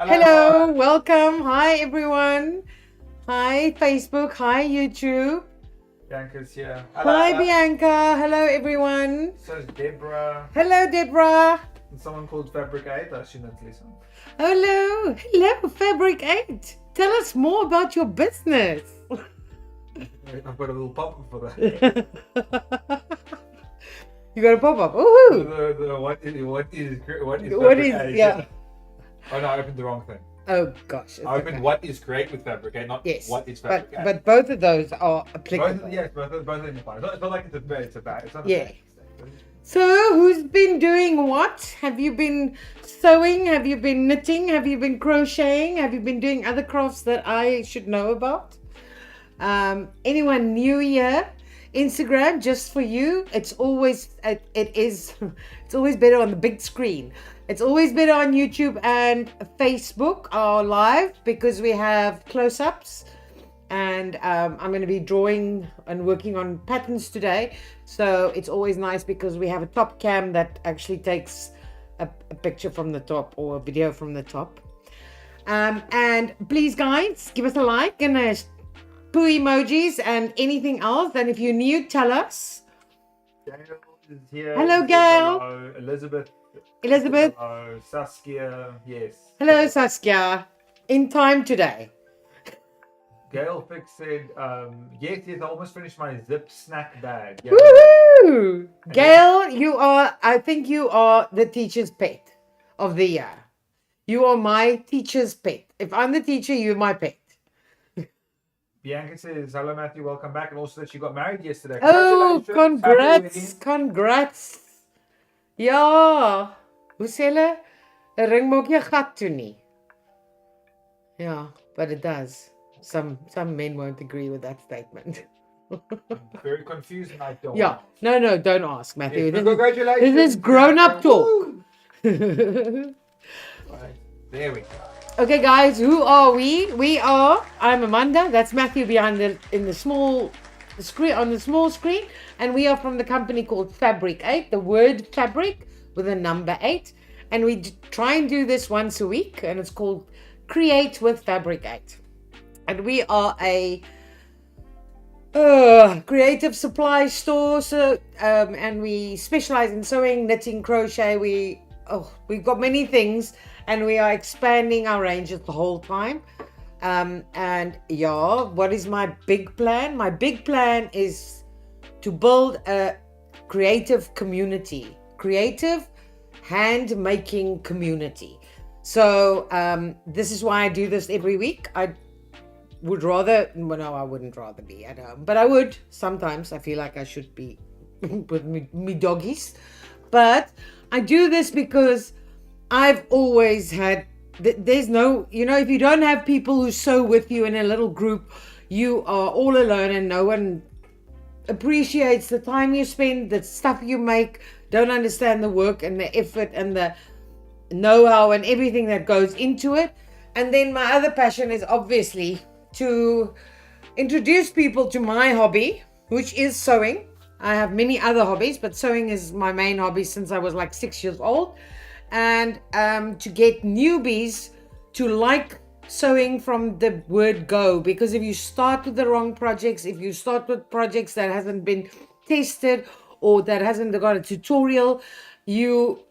Hello, welcome. Hi, everyone. Hi, Facebook. Hi, YouTube. Bianca's here. Hi, Bianca. Hello, everyone. So is Deborah. Hello, Deborah. And someone called Fabric8. I assume that's Lisa. Hello. Hello, Fabric8. Tell us more about your business. I've got a little pop-up for that. You got a pop-up. Woohoo! What is Fabric8? Yeah. Oh no, I opened the wrong thing. Oh gosh. I opened what is Create With Fabric8, not what is Fabric8. But both of those are applicable. Both of them are fine. It's not like it's a bad. It's not a Yeah. bad mistake. So, who's been doing what? Have you been sewing? Have you been knitting? Have you been crocheting? Have you been doing other crafts that I should know about? Anyone new here? Instagram, just for you. It's always better on the big screen. It's always better on YouTube and Facebook, our live, because we have close-ups. And I'm going to be drawing and working on patterns today. So it's always nice because we have a top cam that actually takes a picture from the top or a video from the top. And please, guys, give us a like and a poo emojis and anything else. And if you're new, tell us. Gail is here. Hello, Gail. Hello, Elizabeth. Hello, Saskia. Yes. Hello, Saskia. In time today. Gail Fix said, yes, I almost finished my zip snack bag. Yeah. Woohoo! Gail, I think you are the teacher's pet of the year. You are my teacher's pet. If I'm the teacher, you're my pet. Bianca says, hello Matthew, welcome back. And also that she got married yesterday. Oh, Congratulations. congrats. Ja, hoe sê hulle? 'n ring maak nie 'n gat toe nie. Yeah, but it does. Some men won't agree with that statement. I'm very confused and I don't. Yeah, no, don't ask, Matthew. Yes, This congratulations. is grown-up talk. Right, there we go. Okay, guys, who are we? I'm Amanda. That's Matthew behind on the small screen, and we are from the company called Fabric8. The word fabric with a number 8, and we try and do this once a week, and it's called Create with Fabric8. And we are a creative supply store, and we specialize in sewing, knitting, crochet. We've got many things, and we are expanding our ranges the whole time. What is my big plan? My big plan is to build a creative community, creative hand-making community. So this is why I do this every week. I wouldn't rather be at home, but I would sometimes. I feel like I should be with me doggies, but I do this because I've always had, there's no, if you don't have people who sew with you in a little group, you are all alone and no one appreciates the time you spend, the stuff you make, don't understand the work and the effort and the know-how and everything that goes into it. And then my other passion is obviously to introduce people to my hobby, which is sewing. I have many other hobbies, but sewing is my main hobby since I was like 6 years old. And to get newbies to like sewing from the word go, because if you start with the wrong projects, if you start with projects that hasn't been tested or that hasn't got a tutorial, you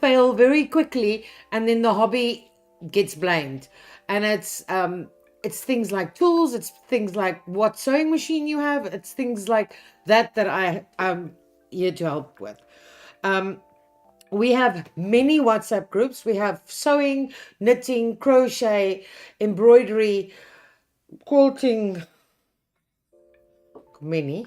fail very quickly, and then the hobby gets blamed. And it's things like tools, it's things like what sewing machine you have, it's things like that I'm here to help with. We have many WhatsApp groups. We have sewing, knitting, crochet, embroidery, quilting, many.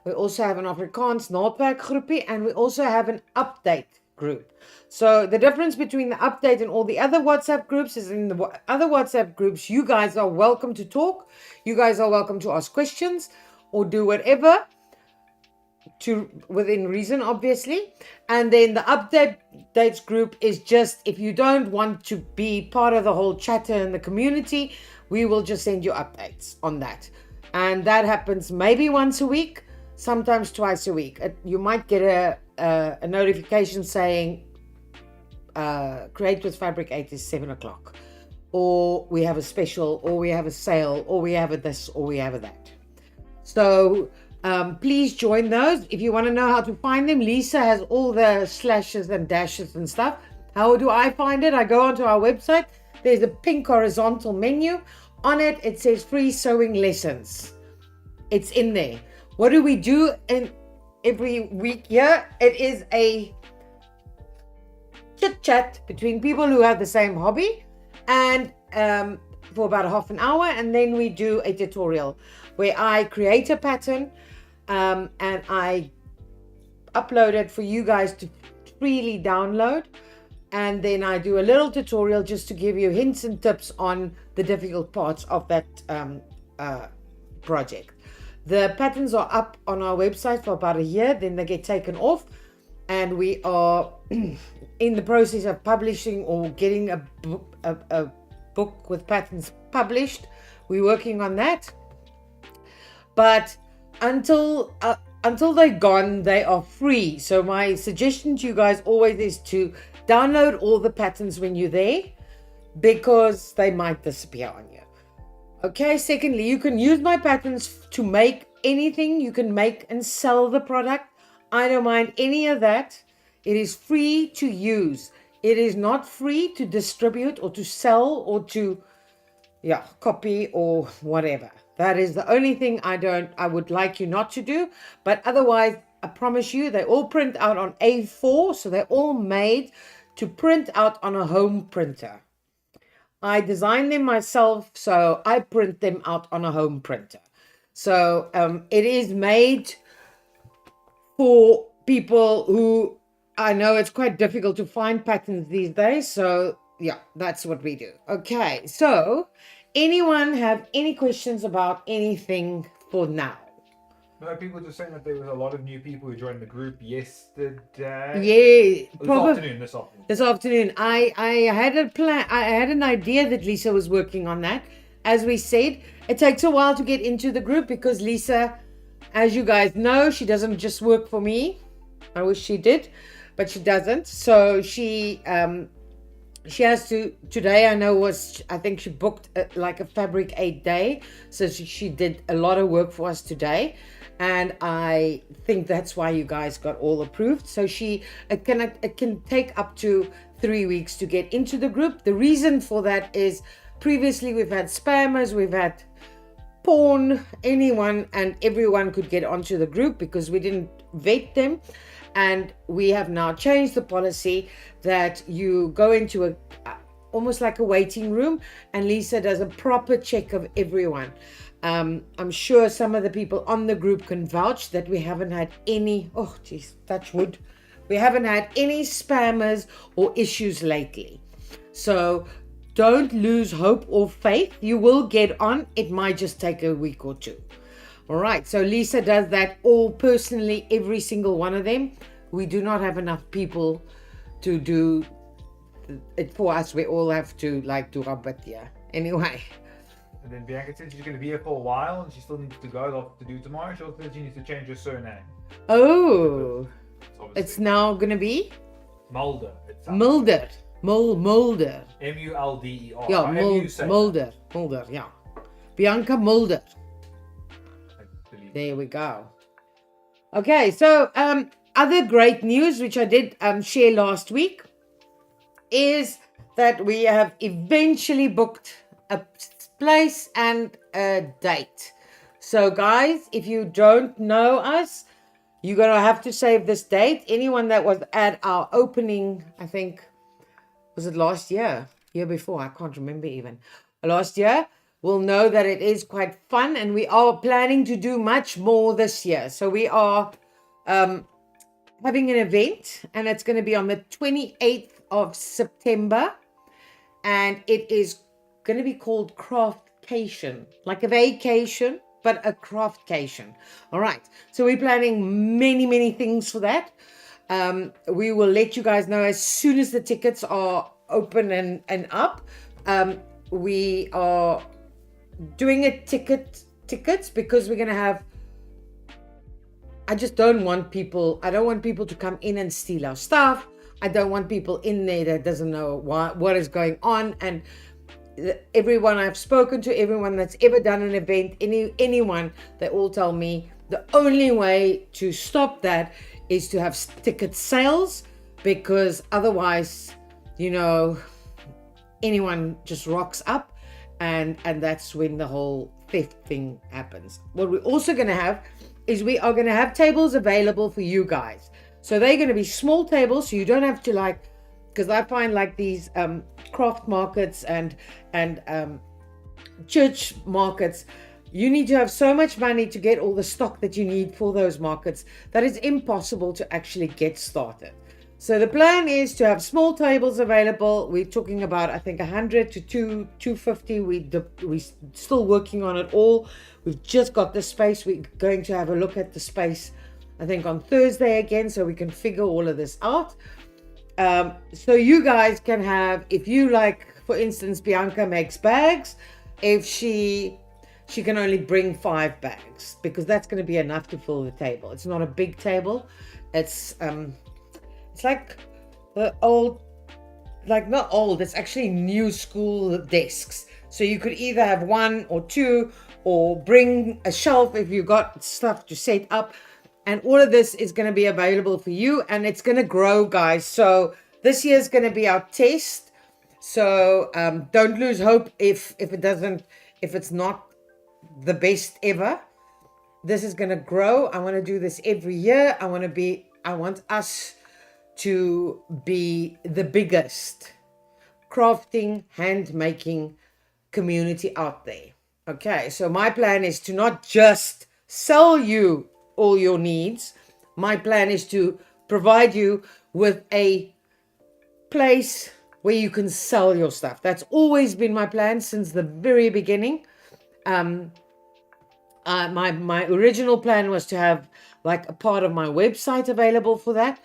We also have an Afrikaans naaldwerk groepie, and we also have an update group. So the difference between the update and all the other WhatsApp groups is in the other WhatsApp groups, you guys are welcome to talk. You guys are welcome to ask questions or do whatever within reason, obviously. And then the updates group is just, if you don't want to be part of the whole chatter in the community, we will just send you updates on that. And that happens maybe once a week, sometimes twice a week. You might get a notification saying Create with Fabric8 is 7 o'clock. or we have a special, or we have a sale, or we have a this, or we have a that. So please join those. If you want to know how to find them, Lisa has all the slashes and dashes and stuff. How do I find it? I go onto our website. There's a pink horizontal menu. On it, it says free sewing lessons. It's in there. What do we do every week here? It is a chit chat between people who have the same hobby, and for about half an hour, and then we do a tutorial where I create a pattern and I upload it for you guys to freely download, and then I do a little tutorial just to give you hints and tips on the difficult parts of that project. The patterns are up on our website for about a year, then they get taken off, and we are in the process of publishing or getting a book with patterns published. We're working on that, but until they're gone, they are free. So my suggestion to you guys always is to download all the patterns when you're there, because they might disappear on you. Okay, secondly, you can use my patterns to make anything. You can make and sell the product. I don't mind any of that. It is free to use. It is not free to distribute or to sell or to copy or whatever. That is the only thing I would like you not to do. But otherwise, I promise you, they all print out on A4. So they're all made to print out on a home printer. I design them myself, so I print them out on a home printer. So it is made for people who, I know it's quite difficult to find patterns these days. So yeah, that's what we do. Okay, so anyone have any questions about anything for now? No, people just saying that there was a lot of new people who joined the group yesterday. Yeah, This afternoon. This afternoon, I had a plan. I had an idea that Lisa was working on that. As we said, it takes a while to get into the group because Lisa, as you guys know, she doesn't just work for me. I wish she did, but she doesn't. So she has to today. I think she booked like a Fabric8 day, so she did a lot of work for us today. And I think that's why you guys got all approved. So it can take up to 3 weeks to get into the group. The reason for that is previously we've had spammers, we've had porn, anyone and everyone could get onto the group because we didn't vet them. And we have now changed the policy that you go into almost like a waiting room, and Lisa does a proper check of everyone. I'm sure some of the people on the group can vouch that we haven't had any, touch wood, we haven't had any spammers or issues lately. So don't lose hope or faith. You will get on. It might just take a week or two. All right. So Lisa does that all personally, every single one of them. We do not have enough people to do it for us. We all have to do our bit here. Anyway. And then Bianca said she's going to be here for a while and she still needs to go. Lots to do tomorrow. She also said she needs to change her surname. Oh, it's now going to be Mulder. Mulder. Mulder. M-U-L-D-E-R. Yeah, Mulder. Mulder, yeah. Bianca Mulder. There we go. Okay, so other great news, which I did share last week, is that we have eventually booked a place and a date. So guys, if you don't know us, you're going to have to save this date. Anyone that was at our opening, I think, was it last year? Year before, I can't remember even. Last year, will know that it is quite fun, and we are planning to do much more this year. So we are having an event, and it's going to be on the 28th of September, and it is going to be called Craftcation, like a vacation, but a craftcation. All right. So we're planning many things for that. We will let you guys know as soon as the tickets are open and up. We are doing a tickets because we're going to have, I don't want people to come in and steal our stuff. I don't want people in there that doesn't know what is going on. And everyone I've spoken to, everyone that's ever done an event, anyone, they all tell me the only way to stop that is to have ticket sales, because otherwise, anyone just rocks up, and that's when the whole theft thing happens. What we're also going to have is we are going to have tables available for you guys. So they're going to be small tables, so you don't have to because I find these craft markets and church markets, you need to have so much money to get all the stock that you need for those markets that it's impossible to actually get started. So the plan is to have small tables available. We're talking about, I think, 100 to 250. We're still working on it all. We've just got the space. We're going to have a look at the space, I think, on Thursday again, so we can figure all of this out. So you guys can have, if you for instance, Bianca makes bags. If she can only bring 5 bags, because that's going to be enough to fill the table. It's not a big table. It's like the old, not old, it's actually new school desks. So you could either have 1 or 2, or bring a shelf if you got stuff to set up. And all of this is going to be available for you, and it's going to grow, guys. So this year is going to be our test. So don't lose hope if it's not the best ever. This is going to grow. I want to do this every year. I want us to be the biggest crafting, hand making community out there. Okay, so my plan is to not just sell you all your needs. My plan is to provide you with a place where you can sell your stuff. That's always been my plan since the very beginning. My original plan was to have a part of my website available for that.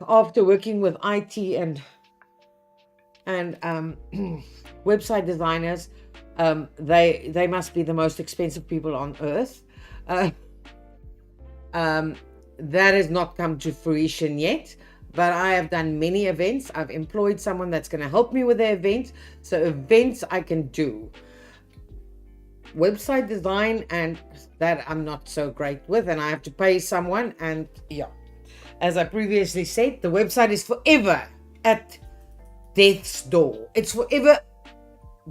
After working with IT and website designers, they must be the most expensive people on earth. That has not come to fruition yet, but I have done many events. I've employed someone that's going to help me with the event. So events I can do. Website design, and that I'm not so great with, and I have to pay someone. And as I previously said, the website is forever at death's door. It's forever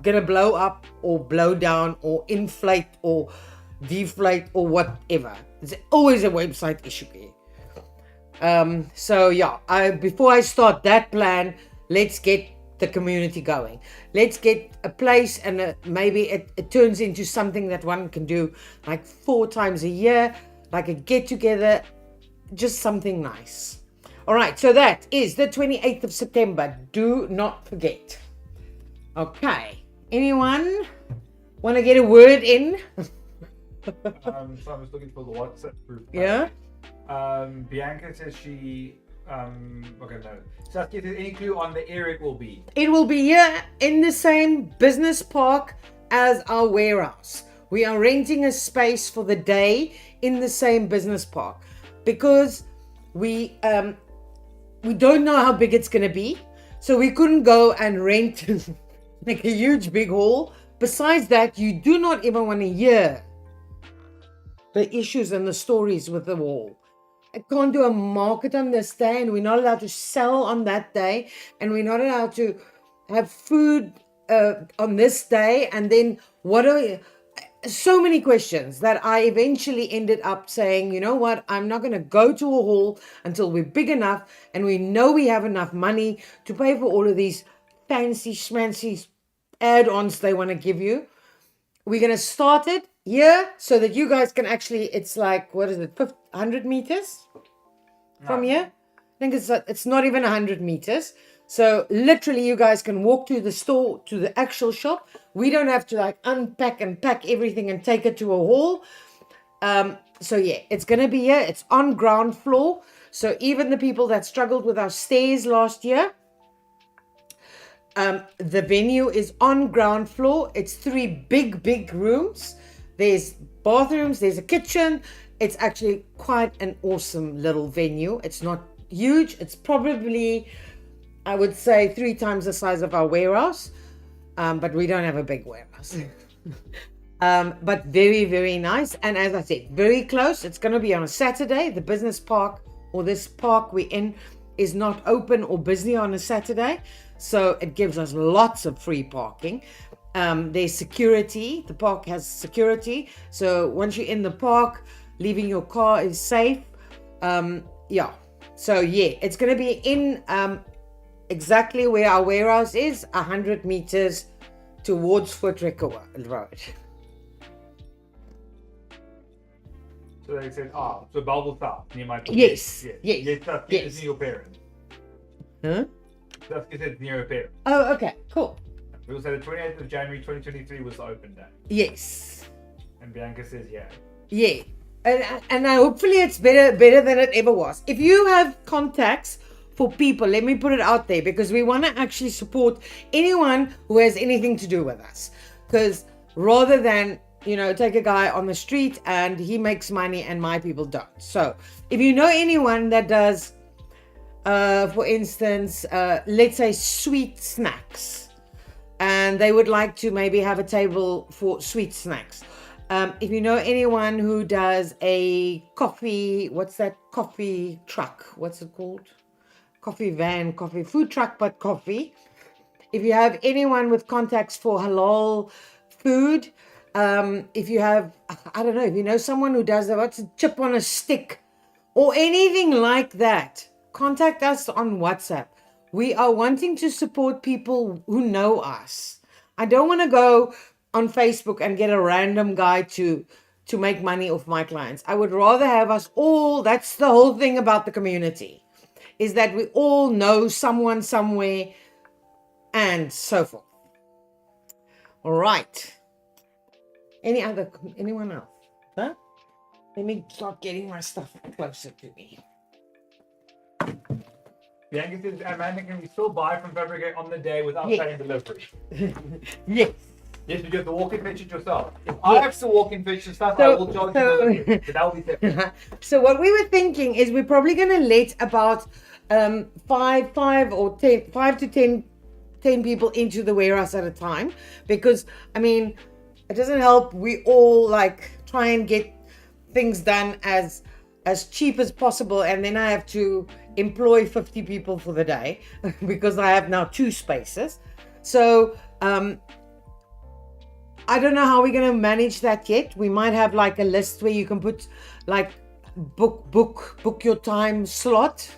gonna blow up or blow down or inflate or deflate or whatever. It's always a website issue here. Before I start that plan, let's get the community going. Let's get a place, and maybe it turns into something that one can do 4 times a year, like a get together, just something nice. All right, so that is the 28th of September. Do not forget. Okay, anyone want to get a word in? So I'm just looking for the WhatsApp group. Yeah. Bianca says she okay, no. Saskia, is there any clue on the area it will be? It will be here in the same business park as our warehouse. We are renting a space for the day in the same business park, because we don't know how big it's going to be. So we couldn't go and rent a huge big hall. Besides that, you do not even want to hear the issues and the stories with the wall. I can't do a market on this day, and we're not allowed to sell on that day, and we're not allowed to have food on this day. And then so many questions that I eventually ended up saying, you know what, I'm not going to go to a hall until we're big enough and we know we have enough money to pay for all of these fancy schmancy add-ons they want to give you. We're going to start it here so that you guys can actually, it's 100 meters from here? I think it's not even 100 meters. So literally you guys can walk to the store, to the actual shop. We don't have to unpack and pack everything and take it to a hall. It's going to be here. It's on ground floor. So even the people that struggled with our stairs last year, the venue is on ground floor. It's 3 big rooms. There's bathrooms, there's a kitchen. It's actually quite an awesome little venue. It's not huge. It's probably, I would say, 3 times the size of our warehouse. but we don't have a big warehouse. But very, very nice. And as I said, very close. It's going to be on a Saturday. The business park, or this park we're in, is not open or busy on a Saturday. So it gives us lots of free parking. There's security. The park has security. So once you're in the park, leaving your car is safe. Yeah. So yeah, it's going to be in exactly where our warehouse is, 100 meters towards 𝐓𝐹 Road. So they said, so Bellville South, near my place. Yes. Yes. Yes. Yes, that's Yes. near your parents. Huh? That's it's near your parents. Oh, okay, cool. We will say the 28th of January 2023 was the open day. Yes. And Bianca says, yeah. Yeah. And hopefully it's better than it ever was. If you have contacts for people, let me put it out there, because we want to actually support anyone who has anything to do with us. Because rather than, take a guy on the street and he makes money and my people don't. So if you know anyone that does, for instance, let's say sweet snacks, and they would like to maybe have a table for sweet snacks. If you know anyone who does a coffee, what's that coffee truck? What's it called? Coffee van, coffee food truck, but coffee. If you have anyone with contacts for halal food, if you have, I don't know, if you know someone who does what's a chip on a stick or anything like that, contact us on WhatsApp. We are wanting to support people who know us. I don't want to go on Facebook and get a random guy to make money off my clients. I would rather have us all, that's the whole thing about the community, is that we all know someone somewhere and so forth. All right. Anyone else? Huh? Let me start getting my stuff closer to me. Bianca says, Amanda, can we still buy from Fabric8 on the day without paying delivery? Yes. Yes, but you have to walk and fetch it yourself. If I have to walk and fetch the stuff, I will charge you delivery. So that will be separate. So what we were thinking is we're probably going to let about 5 to 10 people into the warehouse at a time, because it doesn't help. We all try and get things done as cheap as possible, and then I have to employ 50 people for the day because I have now 2 spaces. So I don't know how we're going to manage that yet. We might have a list where you can put book your time slot.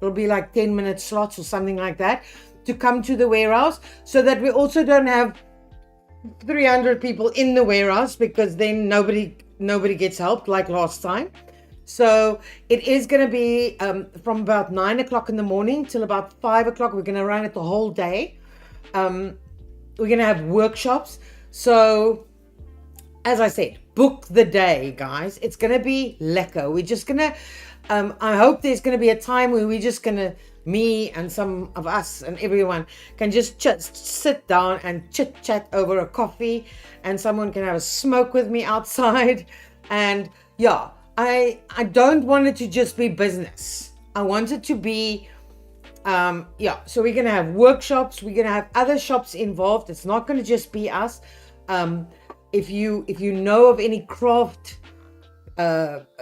It'll be 10-minute slots or something like that to come to the warehouse, so that we also don't have 300 people in the warehouse, because then nobody gets helped like last time. So it is going to be from about 9 o'clock in the morning till about 5 o'clock. We're going to run it the whole day. We're going to have workshops. So as I said, book the day, guys. It's going to be lekker. We're just going to, I hope there's going to be a time where we're just going to, me and some of us and everyone can just sit down and chit chat over a coffee, and someone can have a smoke with me outside. And yeah, I don't want it to just be business. I want it to be, so we're going to have workshops. We're going to have other shops involved. It's not going to just be us. If you know of any craft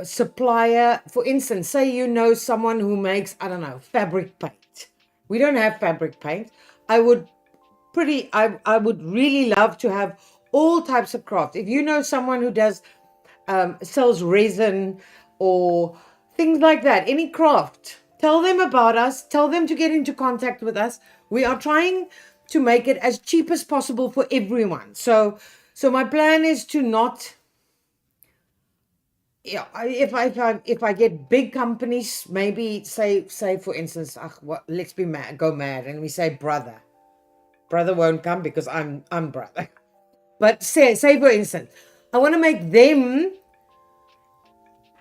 supplier, for instance, say you know someone who makes, I don't know, fabric paint. We don't have fabric paint. I would really love to have all types of craft. If you know someone who does sells resin or things like that, any craft, tell them about us, tell them to get into contact with us. We are trying to make it as cheap as possible for everyone. So my plan is to not, if I get big companies, maybe say for instance, let's go mad, and we say brother won't come because I'm brother. But say for instance, I want to make them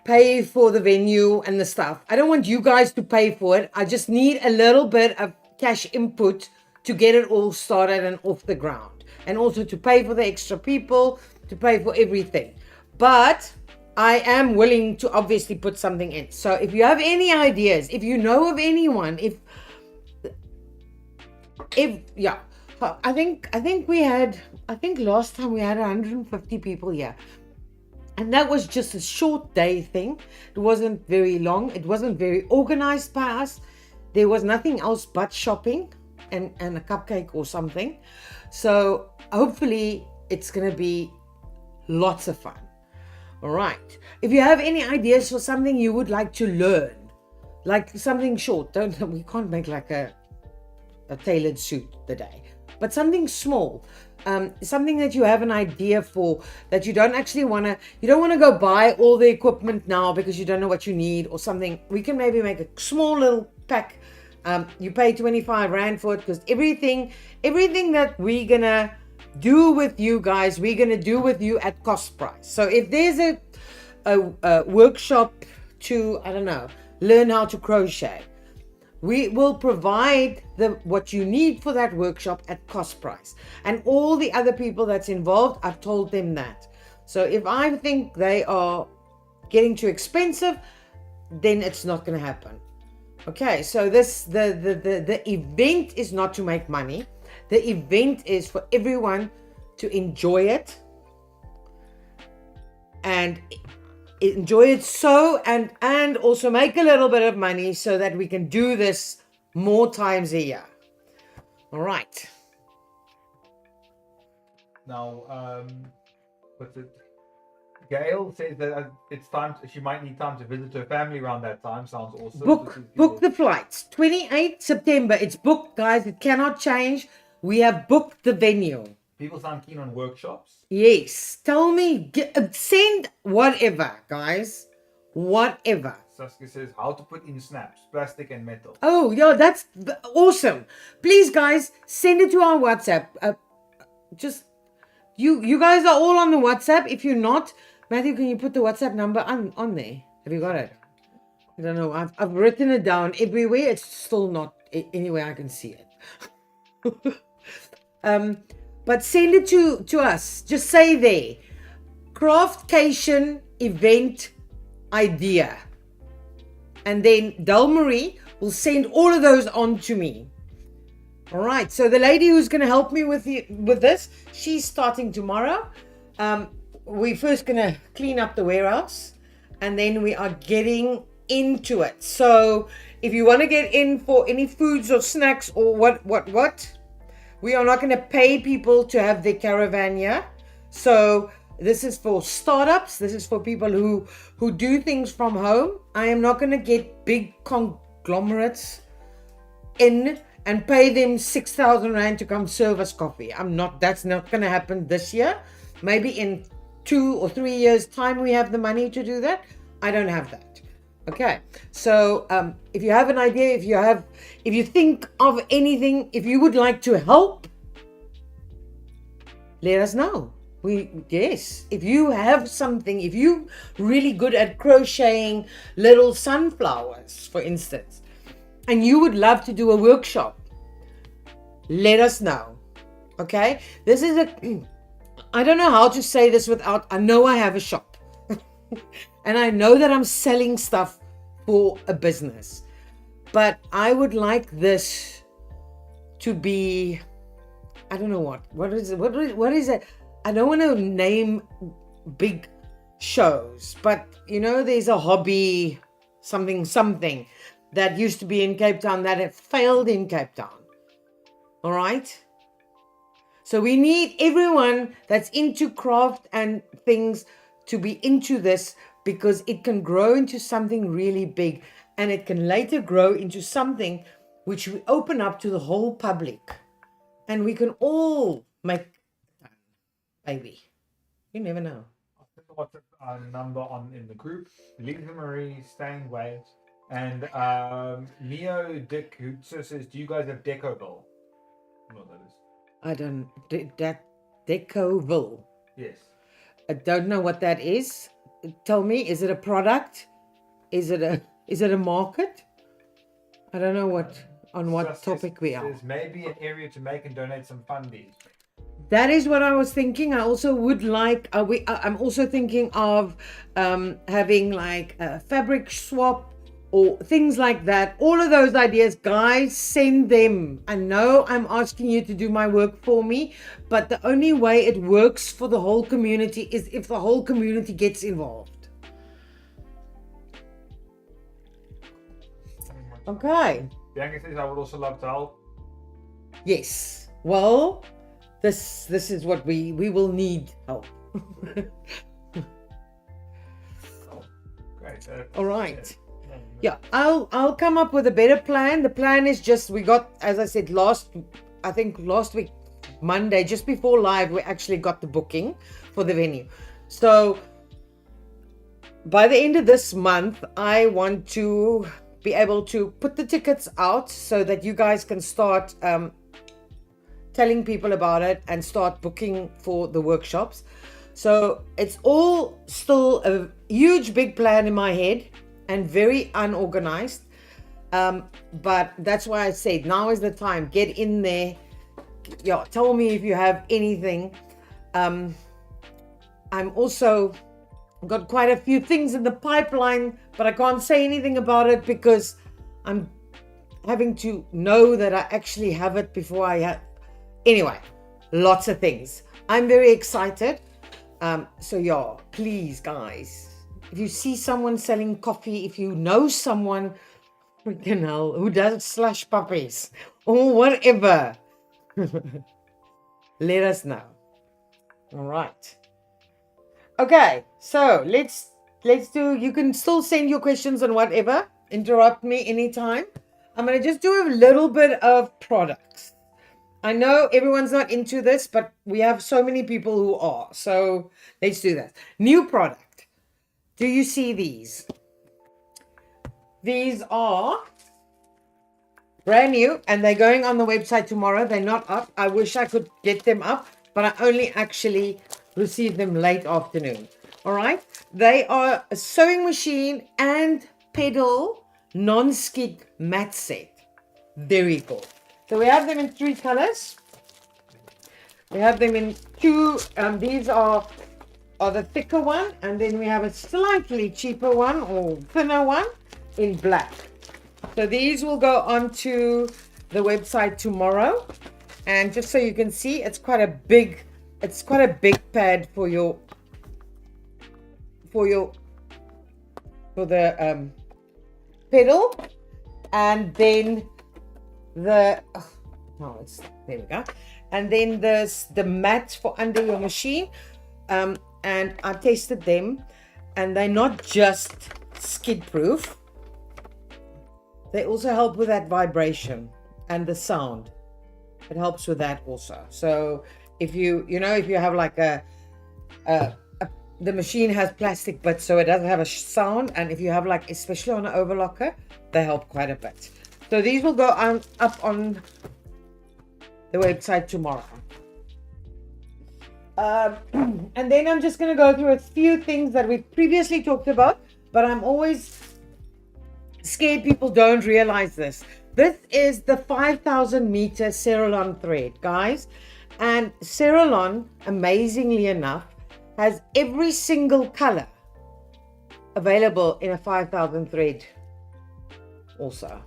pay for the venue and the stuff. I don't want you guys to pay for it. I just need a little bit of cash input to get it all started and off the ground, and also to pay for the extra people, to pay for everything. But I am willing to obviously put something in. So if you have any ideas, if you know of anyone, I think last time we had 150 people here. And that was just a short day thing. It wasn't very long. It wasn't very organized by us. There was nothing else but shopping and a cupcake or something. So hopefully it's going to be lots of fun. All right. If you have any ideas for something you would like to learn, like something short, we can't make like a tailored suit today, but something small. Something that you have an idea for, that you don't want to go buy all the equipment now because you don't know what you need or something. We can maybe make a small little pack. You pay 25 Rand for it, because everything that we're gonna do with you guys, we're gonna do with you at cost price. So if there's a workshop to, I don't know, learn how to crochet, we will provide what you need for that workshop at cost price. And all the other people that's involved, I've told them that. So if I think they are getting too expensive, then it's not going to happen. Okay, so the event is not to make money. The event is for everyone to enjoy it. And enjoy it and also make a little bit of money so that we can do this more times a year. All right. Now, what's it? Gail says that it's time. She might need time to visit her family around that time. Sounds awesome. Book the flights. 28 September. It's booked, guys. It cannot change. We have booked the venue. People sound keen on workshops. Yes. Tell me. Send whatever, guys. Whatever. Saskia says how to put in snaps, plastic and metal. Oh, yeah, that's awesome. Please, guys, send it to our WhatsApp. Just you guys are all on the WhatsApp. If you're not, Matthew, can you put the WhatsApp number on there? Have you got it? I don't know. I've written it down everywhere. It's still not anywhere I can see it. But send it to us. Just say there, craftcation event idea. And then 𝐷 will send all of those on to me. All right. So the lady who's going to help me with this, she's starting tomorrow. We're first going to clean up the warehouse, and then we are getting into it. So if you want to get in for any foods or snacks or what, we are not going to pay people to have their caravan here. So this is for startups. This is for people who do things from home. I am not going to get big conglomerates in and pay them 6,000 Rand to come serve us coffee. That's not going to happen this year. Maybe in 2 or 3 years time we have the money to do that. I don't have that. Okay. So if you have an idea, if you think of anything, if you would like to help, let us know. Yes, if you have something, if you really good at crocheting little sunflowers, for instance, and you would love to do a workshop, let us know. Okay, this is I don't know how to say this without, I know I have a shop and I know that I'm selling stuff for a business, but I would like this to be, I don't know what is it? I don't want to name big shows, but there's a hobby something that used to be in Cape Town that had failed in Cape Town. All right. So we need everyone that's into craft and things to be into this, because it can grow into something really big, and it can later grow into something which we open up to the whole public, and we can all make. Baby, you never know. I'll put the WhatsApp number in the group. Lisa Marie, Stain Waves, and Neo Dick who says, "Do you guys have Decoville?" I don't know what that is. I don't. That Decoville. Yes. I don't know what that is. Tell me, is it a product? Is it a market? I don't know what topic we are. There's maybe an area to make and donate some fundies. That is what I was thinking. I also would like. I'm also thinking of having like a fabric swap or things like that. All of those ideas, guys, send them. I know I'm asking you to do my work for me, but the only way it works for the whole community is if the whole community gets involved. Okay. Bianca says, I would also love to help. Yes. Well, this is what we will need help. Great. All right. Yeah, I'll come up with a better plan. The plan is just, we got, as I said, last week, Monday, just before live, we actually got the booking for the venue. So by the end of this month, I want to be able to put the tickets out so that you guys can start telling people about it and start booking for the workshops. So it's all still a huge big plan in my head and very unorganized, but that's why I said now is the time. Get in there. Yeah, tell me if you have anything. I'm also got quite a few things in the pipeline, but I can't say anything about it because I'm having to know that I actually have it before I have. Anyway, lots of things. I'm very excited. So yeah, please guys, if you see someone selling coffee, if you know someone freaking hell who does slush puppies or whatever, let us know. All right. Okay, so let's do, you can still send your questions and whatever, interrupt me anytime. I'm going to just do a little bit of products. I know everyone's not into this, but we have so many people who are, so let's do that. New product. Do you see these? These are brand new and they're going on the website tomorrow. They're not up. I wish I could get them up, but I only actually received them late afternoon. All right. They are a sewing machine and pedal non-skid mat set. Very cool. So we have them in 3 colors. We have them in 2. These are the thicker one, and then we have a slightly cheaper one or thinner one in black. So these will go onto the website tomorrow, and just so you can see, it's quite a big pad for the pedal, and then there we go, and then the mat for under your machine. And I tested them, and they're not just skid proof, they also help with that vibration and the sound. It helps with that also. So if you have like the machine has plastic bits, so it doesn't have a sound, and if you have like, especially on an overlocker, they help quite a bit. So these will go up on the website tomorrow. And then I'm just going to go through a few things that we've previously talked about, but I'm always scared people don't realize this. This is the 5,000 meter Ceylon thread, guys. And Ceylon, amazingly enough, has every single color available in a 5,000 thread also.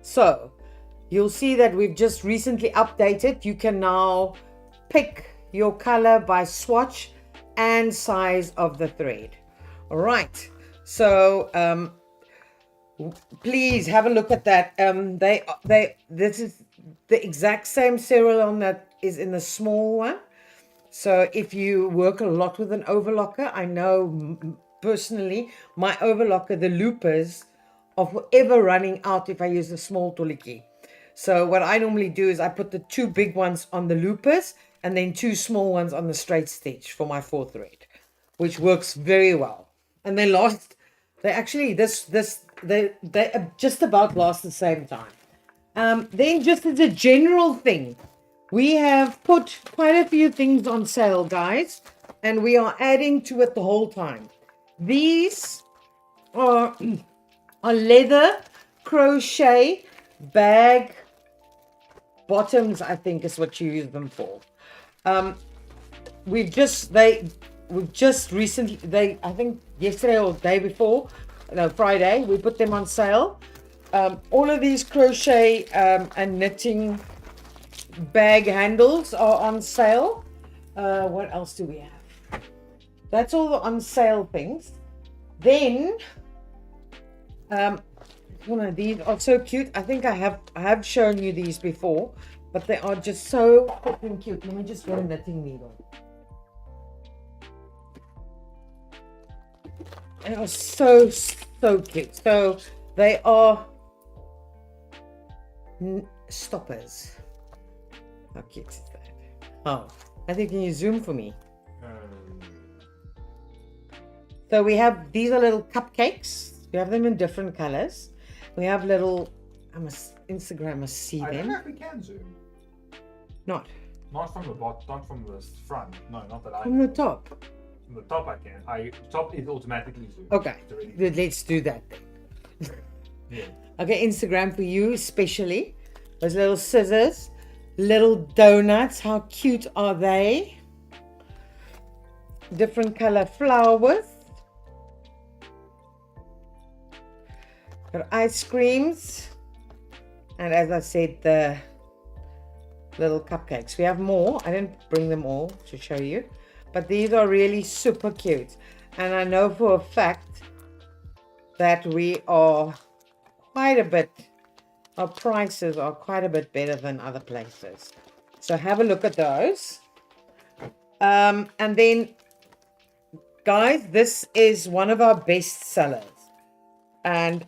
So you'll see that we've just recently updated. You can now pick your color by swatch and size of the thread. All right, so please have a look at that. This is the exact same Ceylon that is in the small one. So if you work a lot with an overlocker, I know personally my overlocker, the loopers are forever running out if I use the small toliki. So what I normally do is I put the 2 big ones on the loopers and then 2 small ones on the straight stitch for my 4th thread, which works very well. And they actually just about last the same time. Then just as a general thing, we have put quite a few things on sale, guys, and we are adding to it the whole time. These are leather crochet bag bottoms, I think is what you use them for. We've just recently, I think yesterday or the day before, no, Friday, we put them on sale. All of these crochet and knitting bag handles are on sale. What else do we have? That's all the on sale things. Then these are so cute. I think I have shown you these before, but they are just so freaking cute. Let me just get a knitting needle. They are so cute. So they are stoppers. How cute is that? Oh, I think, can you zoom for me? So we have, these are little cupcakes. We have them in different colors. We have little, Instagram must see them. I don't know if we can zoom. Not from the bottom, not from the front. No, not that I from the top. From the top I can. Top is automatically zoomed. Okay, let's do that then. Yeah. Okay, Instagram for you especially. Those little scissors, little donuts. How cute are they? Different color flowers. Got ice creams. And as I said, the little cupcakes. We have more. I didn't bring them all to show you. But these are really super cute. And I know for a fact that we are quite a bit, our prices are quite a bit better than other places. So have a look at those. And then, guys, this is one of our best sellers. And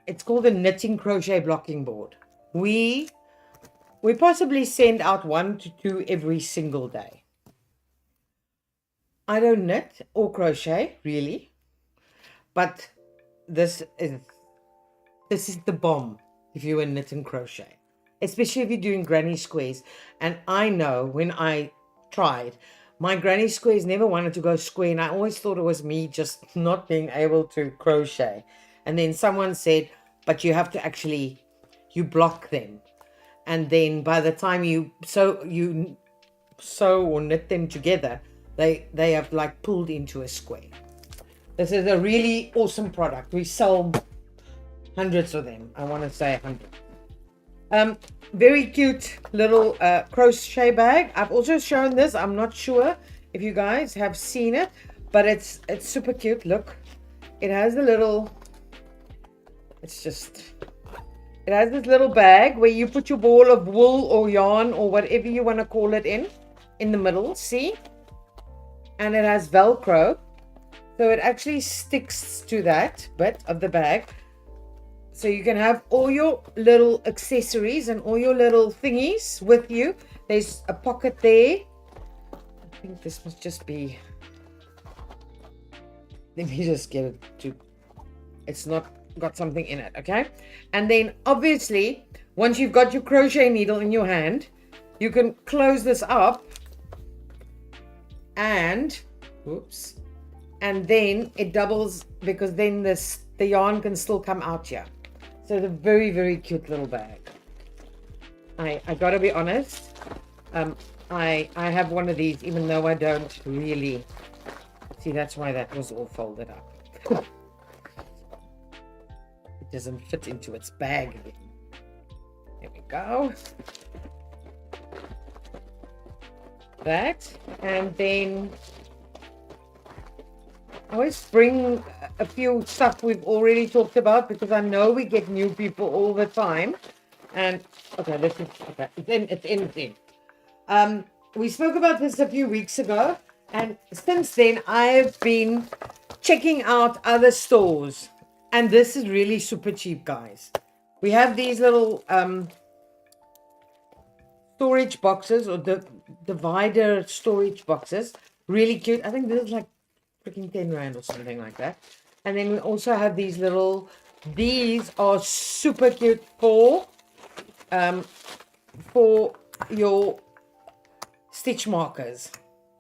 it's called the Knitting Crochet Blocking Board. We possibly send out 1 to 2 every single day. I don't knit or crochet, really. But this is the bomb if you were knit and crochet. Especially if you're doing granny squares. And I know when I tried, my granny squares never wanted to go square. And I always thought it was me just not being able to crochet. And then someone said, but you have to actually, you block them. And then by the time you sew or knit them together, they have like pulled into a square. This is a really awesome product. We sell hundreds of them. I want to say 100. Very cute little crochet bag. I've also shown this. I'm not sure if you guys have seen it, but it's super cute. Look, it has a little, it has this little bag where you put your ball of wool or yarn or whatever you want to call it in the middle, see? And it has Velcro. So it actually sticks to that bit of the bag. So you can have all your little accessories and all your little thingies with you. There's a pocket there. I think this must just be, let me just get it to, it's not got something in it, okay? And then obviously, once you've got your crochet needle in your hand, you can close this up and, oops, and then it doubles because then the yarn can still come out here. So it's a very, very cute little bag. I gotta be honest, I have one of these, even though I don't really, see, that's why that was all folded up. It doesn't fit into its bag again. There we go. That, and then I always bring a few stuff we've already talked about because I know we get new people all the time. And okay, this is okay. It's in. We spoke about this a few weeks ago, and since then I've been checking out other stores, and this is really super cheap, guys. We have these little storage boxes, or the divider storage boxes, really cute. I think this is like freaking 10 rand or something like that. And then we also have these little, these are super cute for your stitch markers,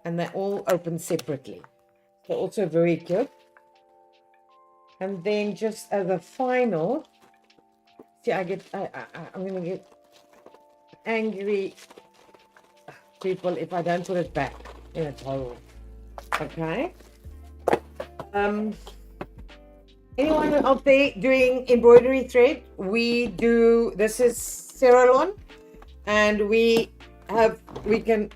and they're all open separately. They're also very cute. And then just as a final, see, I'm gonna get angry people if I don't put it back in its hole. Okay. anyone out there doing embroidery thread, we do, this is Ceralon, and we can,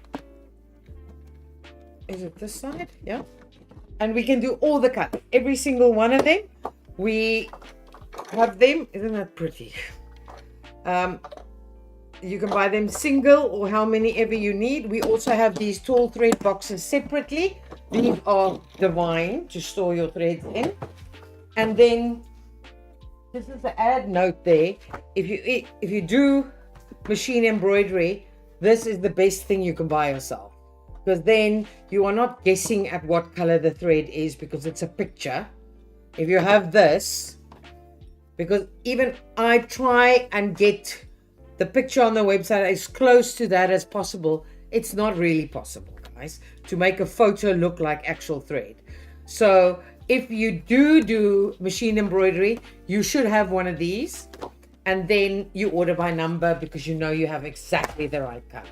is it this side? Yeah. And we can do all the cut, every single one of them. We have them, isn't that pretty? You can buy them single or how many ever you need. We also have these tall thread boxes separately. These are divine to store your threads in. And then this is the add note there. If you do machine embroidery, this is the best thing you can buy yourself, because then you are not guessing at what color the thread is, because it's a picture. If you have this, because even I try and get the picture on the website as close to that as possible, it's not really possible, guys, to make a photo look like actual thread. So if you do machine embroidery, you should have one of these, and then you order by number, because you know you have exactly the right color.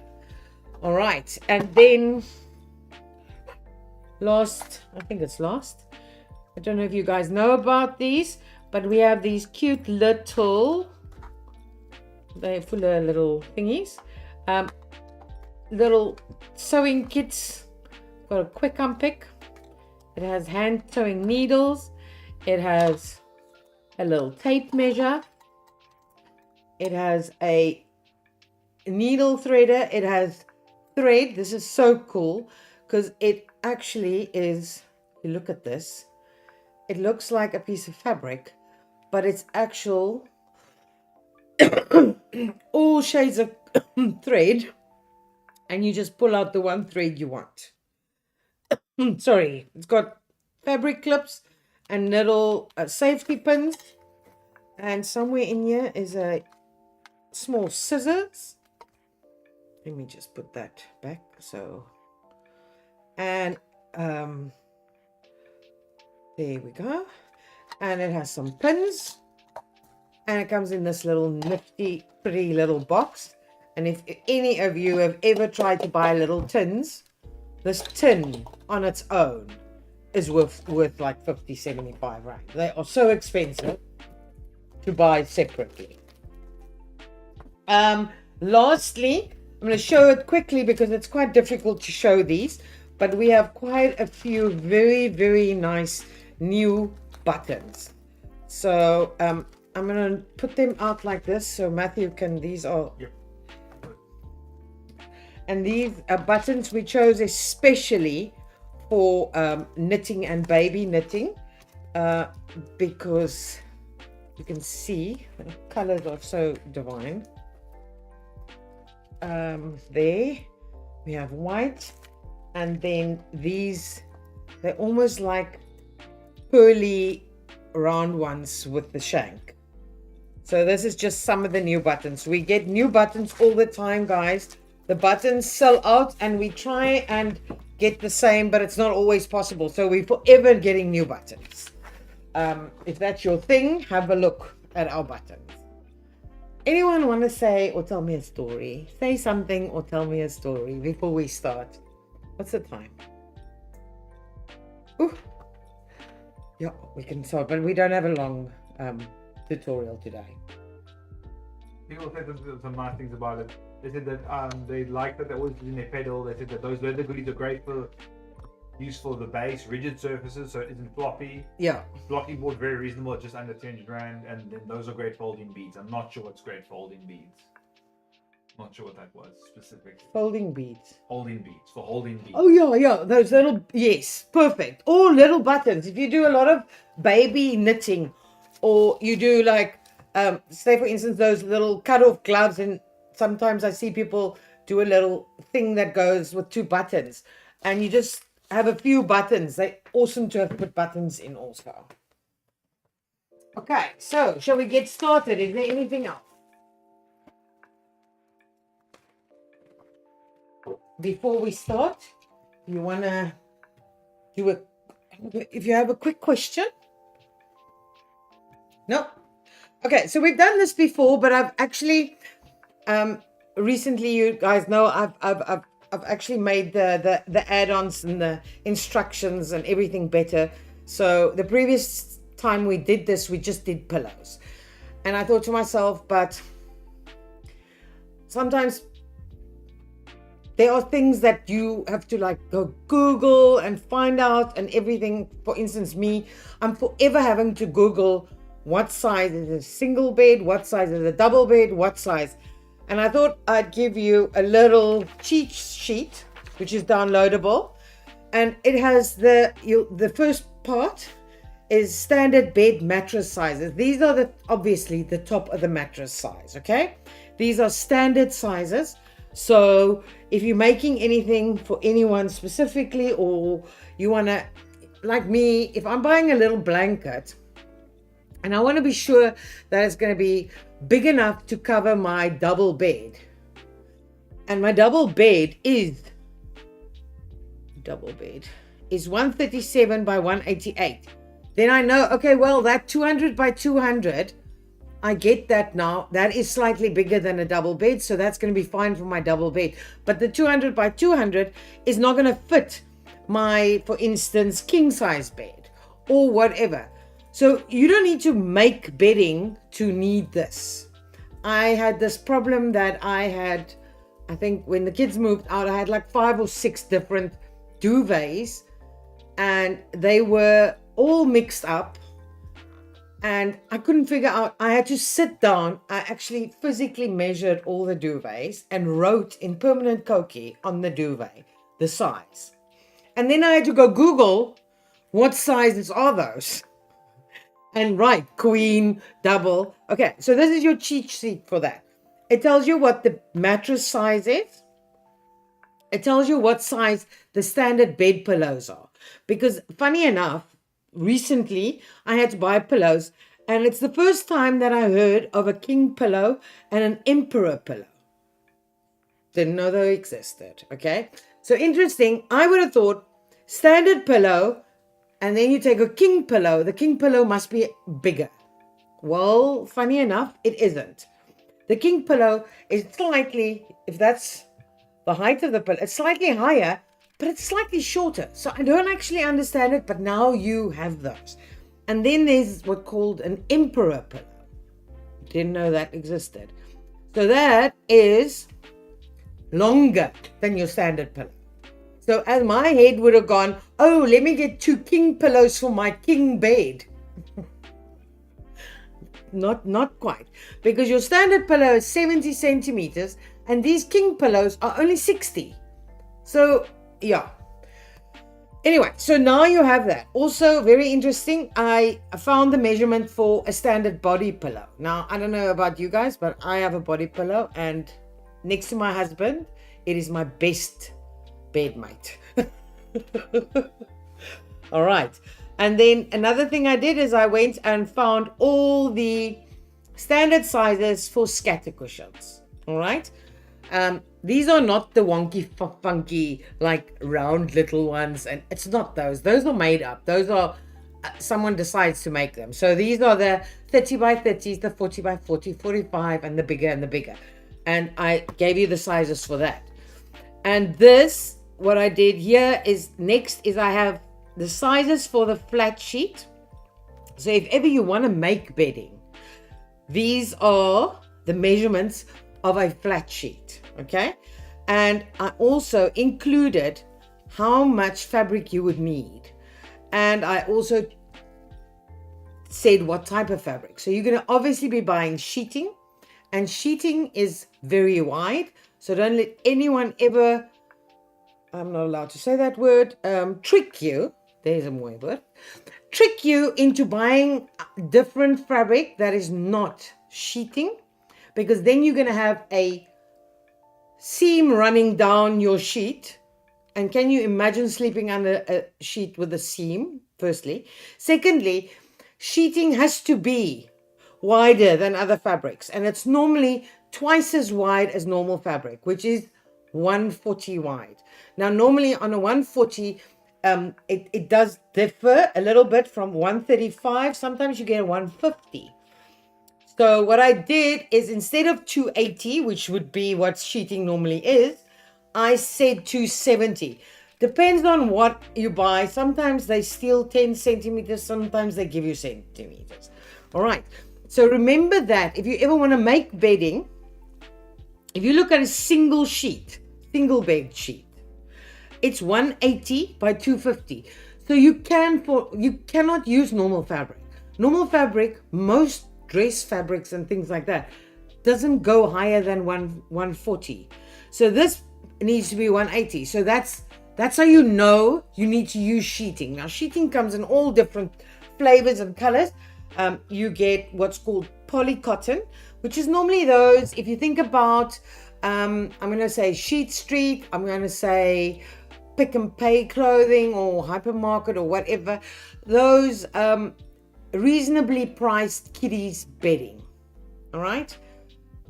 All right, and then I think it's last, I don't know if you guys know about these, but we have these cute little, they're full of little thingies, little sewing kits. Got a quick unpick. It has hand sewing needles. It has a little tape measure. It has a needle threader. It has thread. This is so cool because it actually is, you look at this, it looks like a piece of fabric, but it's actual all shades of thread, and you just pull out the one thread you want. Sorry, it's got fabric clips and little safety pins, and somewhere in here is a small scissors. Let me just put that back. So, and there we go. And it has some pins, and it comes in this little nifty, pretty little box. And if any of you have ever tried to buy little tins, this tin on its own is worth like 50, 75 rand. They are so expensive to buy separately. Lastly, I'm going to show it quickly because it's quite difficult to show these, but we have quite a few very, very nice new buttons. So I'm going to put them out like this so Matthew can, these are, yep. And these buttons we chose especially for knitting and baby knitting, because you can see the colors are so divine. There we have white, and then these, they're almost like pearly round ones with the shank. So this is just some of the new buttons. We get new buttons all the time, guys. The buttons sell out and we try and get the same, but it's not always possible. So we're forever getting new buttons. If that's your thing, have a look at our buttons. Anyone want to say or tell me a story? Say something or tell me a story before we start. What's the time? Ooh. Yeah, we can start, but we don't have a long tutorial today. People said some nice things about it. They said that they like that they're always using their pedal. They said that those leather goodies are great for use for the base, rigid surfaces, so it isn't floppy. Yeah. Blocky board, very reasonable, just under 200 rand, and then those are great folding beads. I'm not sure what's great folding beads. Not sure what that was specifically. Folding beads. Holding beads, for holding beads. Oh yeah, those little, yes, perfect. Or little buttons. If you do a lot of baby knitting, or you do like, say for instance, those little cut-off gloves, and sometimes I see people do a little thing that goes with 2 buttons, and you just have a few buttons. They're awesome to have put buttons in also. Okay, so shall we get started? Is there anything else? Before we start, you want to do if you have a quick question? No? Okay, so we've done this before, but I've actually, recently, you guys know, I've actually made the add-ons and the instructions and everything better. So the previous time we did this, we just did pillows. And I thought to myself, but sometimes there are things that you have to like go Google and find out and everything. For instance, me, I'm forever having to Google what size is a single bed, what size is a double bed, what size. And I thought I'd give you a little cheat sheet, which is downloadable. And it has the first part is standard bed mattress sizes. These are obviously the top of the mattress size, okay? These are standard sizes. So if you're making anything for anyone specifically, or you want to, like me, if I'm buying a little blanket and I want to be sure that it's going to be big enough to cover my double bed, and my double bed is 137 by 188, then I know, okay, well, that 200 by 200, I get that now. That is slightly bigger than a double bed, so that's going to be fine for my double bed. But the 200 by 200 is not going to fit my, for instance, king size bed or whatever. So you don't need to make bedding to need this. I had this problem that I think when the kids moved out, I had like 5 or 6 different duvets, and they were all mixed up. And I couldn't figure out, I had to sit down. I actually physically measured all the duvets and wrote in permanent 𝐂𝐀𝐄 on the duvet, the size. And then I had to go Google what sizes are those and write queen, double. Okay, so this is your cheat sheet for that. It tells you what the mattress size is. It tells you what size the standard bed pillows are. Because funny enough, recently I had to buy pillows, and it's the first time that I heard of a king pillow and an emperor pillow. Didn't know they existed. Okay, so interesting. I would have thought standard pillow, and then you take a king pillow. The king pillow must be bigger. Well, funny enough, it isn't. The king pillow is slightly, if that's the height of the pillow, it's slightly higher, but it's slightly shorter. So I don't actually understand it, but now you have those. And then there's what's called an emperor pillow. Didn't know that existed. So that is longer than your standard pillow. So as my head would have gone, oh, let me get 2 king pillows for my king bed. Not quite. Because your standard pillow is 70 centimeters and these king pillows are only 60. So yeah. Anyway, so now you have that. Also, very interesting, I found the measurement for a standard body pillow. Now, I don't know about you guys, but I have a body pillow, and next to my husband, it is my best bed mate. All right. And then another thing I did is I went and found all the standard sizes for scatter cushions. All right. These are not the wonky, funky, like round little ones. And it's not those. Those are made up. Those are, someone decides to make them. So these are the 30 by 30s, the 40 by 40, 45, and the bigger and the bigger. And I gave you the sizes for that. And this, what I did here is, next is I have the sizes for the flat sheet. So if ever you want to make bedding, these are the measurements of a flat sheet. Okay, and I also included how much fabric you would need, and I also said what type of fabric. So you're going to obviously be buying sheeting, and sheeting is very wide, so don't let anyone ever, I'm not allowed to say that word, trick you, there's a more word, trick you into buying different fabric that is not sheeting, because then you're going to have a seam running down your sheet. And can you imagine sleeping under a sheet with a seam? Firstly. Secondly, sheeting has to be wider than other fabrics, and it's normally twice as wide as normal fabric, which is 140 wide. Now normally on a 140 it does differ a little bit from 135. Sometimes you get a 150. So what I did is, instead of 280, which would be what sheeting normally is, I said 270. Depends on what you buy. Sometimes they steal 10 centimeters, sometimes they give you centimeters. All right. So remember that if you ever want to make bedding, if you look at a single bed sheet, it's 180 by 250. So you cannot use normal fabric. Normal fabric, most dress fabrics and things like that, doesn't go higher than 140. So this needs to be 180. So that's how you know you need to use sheeting. Now sheeting comes in all different flavors and colors. You get what's called polycotton, which is normally those, if you think about, I'm going to say Sheet Street, I'm going to say Pick and Pay clothing or hypermarket or whatever, those reasonably priced kiddies bedding. All right.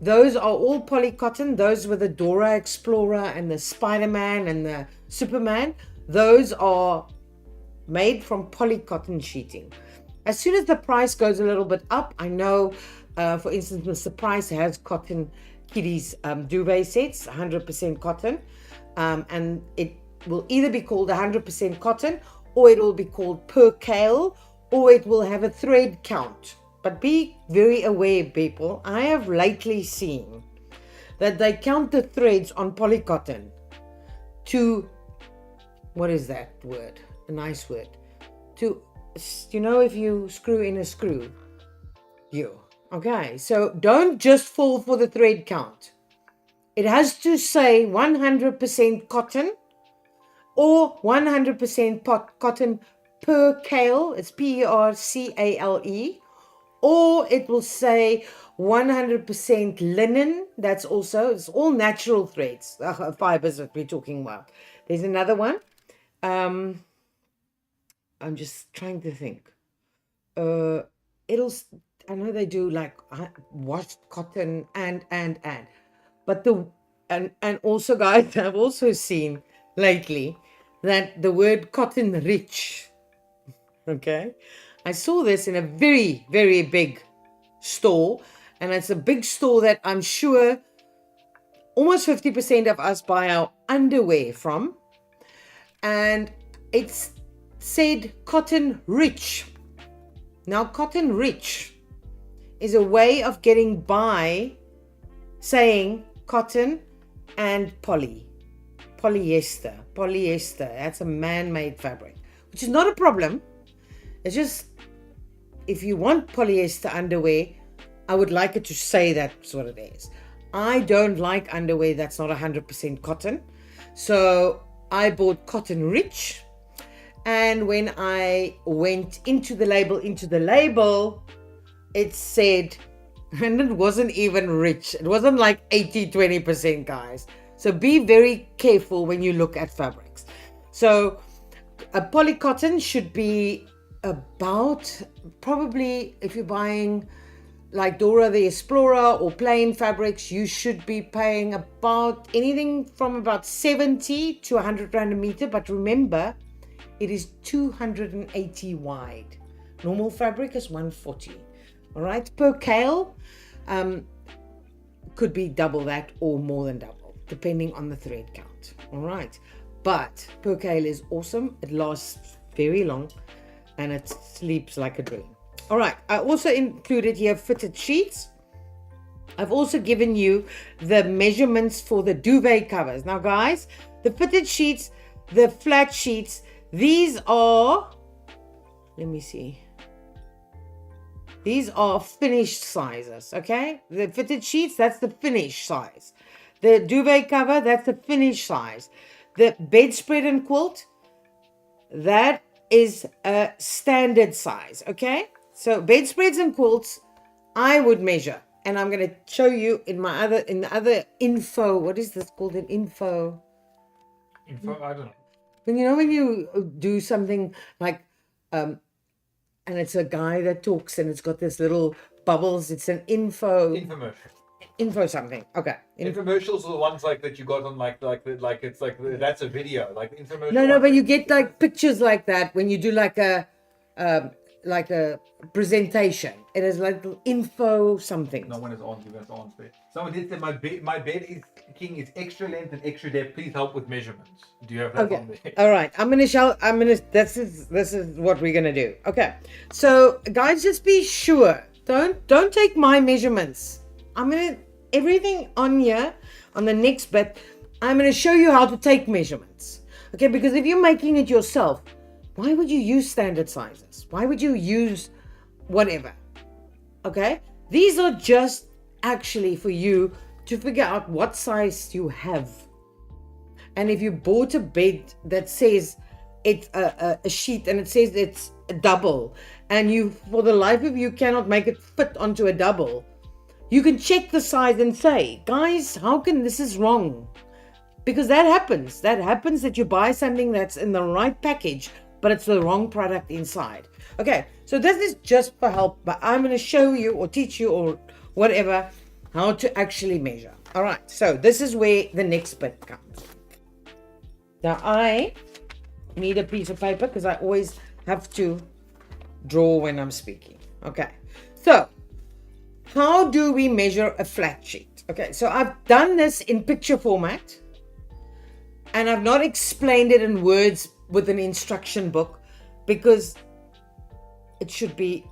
Those are all polycotton. Those with the Dora Explorer and the Spider-Man and the Superman, those are made from polycotton sheeting. As soon as the price goes a little bit up, I know, for instance, Mr. Price has cotton kiddies duvet sets, 100% cotton, and it will either be called 100% cotton, or it will be called per cale, or it will have a thread count. But be very aware, people. I have lately seen that they count the threads on polycotton to, what is that word? A nice word. To, you know, if you screw in a screw, okay. So don't just fall for the thread count. It has to say 100% cotton or 100% cotton per cale. It's PERCALE. Or it will say 100% linen. That's also, it's all natural threads, fibers that we're talking about. There's another one. I'm just trying to think. I know they do like washed cotton and. But and also, guys, I've also seen lately that the word cotton rich, okay? I saw this in a very, very big store, and it's a big store that I'm sure almost 50% of us buy our underwear from, and it's said cotton rich. Now, cotton rich is a way of getting by saying cotton and polyester. That's a man-made fabric, which is not a problem. It's just, if you want polyester underwear, I would like it to say that's what it is. I don't like underwear that's not 100% cotton. So I bought cotton rich. And when I went into the label, it said, and it wasn't even rich. It wasn't like 80-20%, guys. So be very careful when you look at fabrics. So a polycotton should be about, probably if you're buying like Dora the Explorer or plain fabrics, you should be paying about anything from about 70 to 100 rand a meter. But remember, it is 280 wide. Normal fabric is 140. All right, per cale could be double that or more than double, depending on the thread count. All right, but per cale is awesome. It lasts very long and it sleeps like a dream. All right, I also included here fitted sheets. I've also given you the measurements for the duvet covers. Now, guys, the fitted sheets, the flat sheets, these are, let me see. These are finished sizes, okay? The fitted sheets, that's the finished size. The duvet cover, that's the finished size. The bedspread and quilt, that is a standard size, okay? So bedspreads and quilts, I would measure. And I'm going to show you in the other info. What is this called? An info? Info? I don't know. When you do something like, and it's a guy that talks and it's got this little bubbles. It's an Infomercial. Info something. Okay. Infomercials are the ones like that you got on that's a video like infomercial. No, but you get like pictures like that when you do like a like a presentation. It is like info something. No one is on. You guys are on space. Someone did say my bed is king is extra length and extra depth. Please help with measurements. Do you have that on there? All right. This is what we're gonna do. Okay. So guys, just be sure. Don't take my measurements. Everything on here on the next bit. I'm gonna show you how to take measurements. Okay, because if you're making it yourself, why would you use standard sizes? Why would you use whatever? Okay, these are just actually for you to figure out what size you have. And if you bought a bed that says it's a sheet and it says it's a double, and you, for the life of you, cannot make it fit onto a double, you can check the size and say, guys, how can this is wrong? Because that happens. That happens that you buy something that's in the right package, but it's the wrong product inside. Okay, so this is just for help, but I'm going to show you or teach you or whatever how to actually measure. All right, so this is where the next bit comes. Now I need a piece of paper because I always have to draw when I'm speaking. Okay, so how do we measure a flat sheet? Okay, so I've done this in picture format. And I've not explained it in words with an instruction book because this should be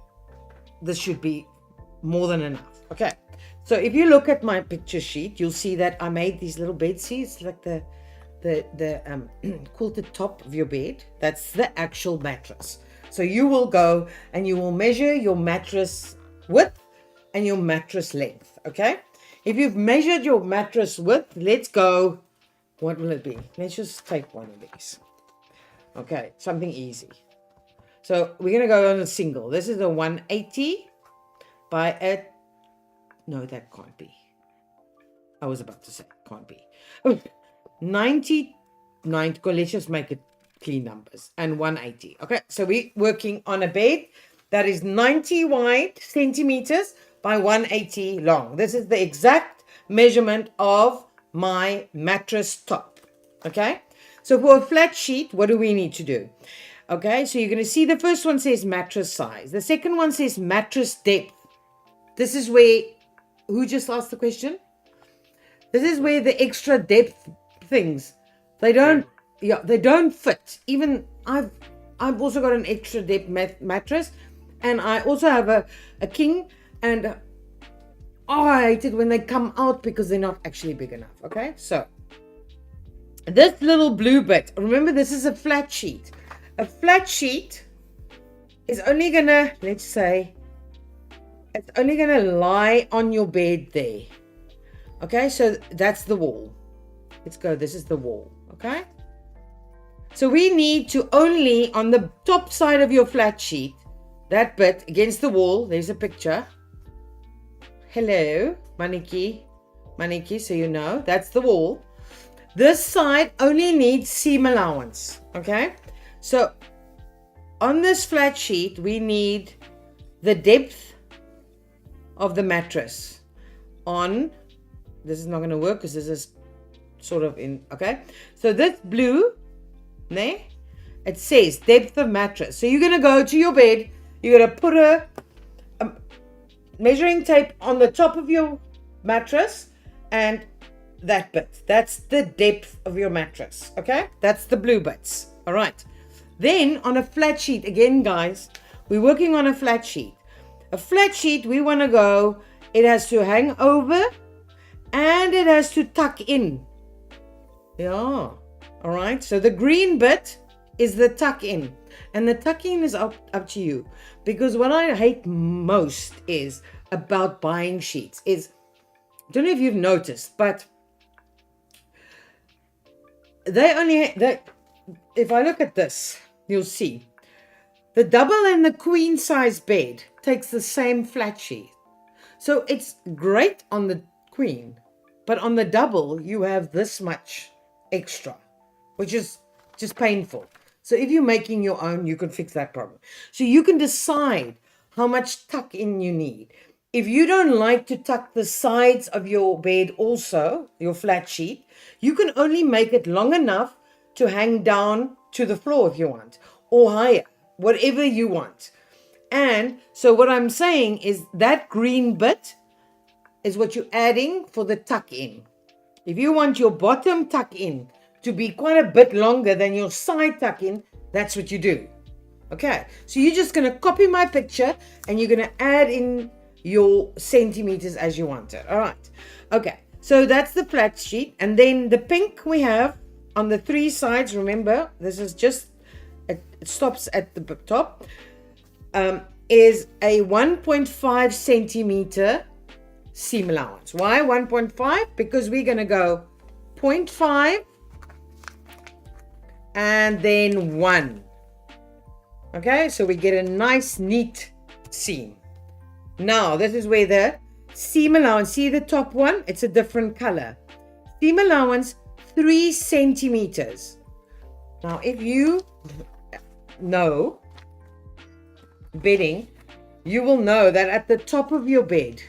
more than enough. Okay. So if you look at my picture sheet, you'll see that I made these little bed. See, it's like the quilted top of your bed. That's the actual mattress. So you will go and you will measure your mattress width and your mattress length. Okay. If you've measured your mattress width, let's go. What will it be? Let's just take one of these. Okay, something easy. So we're going to go on a single. This is a 180 by a... No, that can't be. I was about to say, can't be. Oh, 90, let's just make it clean numbers. And 180. Okay, so we're working on a bed that is 90 wide centimeters by 180 long. This is the exact measurement of my mattress top. Okay, so for a flat sheet, what do we need to do? Okay, so you're going to see the first one says mattress size, the second one says mattress depth. This is where, who just asked the question? This is where the extra depth things, they don't fit. Even I've also got an extra depth mattress, and I also have a king, and I hate it when they come out because they're not actually big enough. Okay, so this little blue bit, remember this is a flat sheet. A flat sheet is only gonna, let's say, it's only gonna lie on your bed there. Okay, so that's the wall. Let's go, this is the wall. Okay, so we need to only, on the top side of your flat sheet, that bit against the wall, there's a picture. Hello, Maniki, so you know, that's the wall. This side only needs seam allowance, okay? So, on this flat sheet, we need the depth of the mattress. This is not going to work because this is sort of in, okay? So, this blue, there, it says depth of mattress. So, you're going to go to your bed, you're going to put a measuring tape on the top of your mattress and that bit. That's the depth of your mattress. Okay, that's the blue bits. All right, then on a flat sheet again, guys, we're working on a flat sheet. A flat sheet, we want to go, it has to hang over and it has to tuck in. Yeah, all right, so the green bit is the tuck in, and the tuck in is up to you. Because what I hate most is about buying sheets is, I don't know if you've noticed, but if I look at this, you'll see the double and the queen size bed takes the same flat sheet. So it's great on the queen, but on the double, you have this much extra, which is just painful. So if you're making your own, you can fix that problem. So you can decide how much tuck in you need. If you don't like to tuck the sides of your bed also, your flat sheet, you can only make it long enough to hang down to the floor if you want, or higher, whatever you want. And so what I'm saying is that green bit is what you're adding for the tuck in. If you want your bottom tuck in to be quite a bit longer than your side tuck in, that's what you do. Okay, so you're just going to copy my picture and you're going to add in your centimeters as you want it. All right. Okay, so that's the flat sheet. And then the pink we have on the 3 sides, remember, this is just, it stops at the top, is a 1.5 centimeter seam allowance. Why 1.5? Because we're going to go 0.5 and then 1. Okay, so we get a nice neat seam. Now this is where the seam allowance, see the top one, it's a different color. Seam allowance 3 centimeters. Now if you know bedding, you will know that at the top of your bed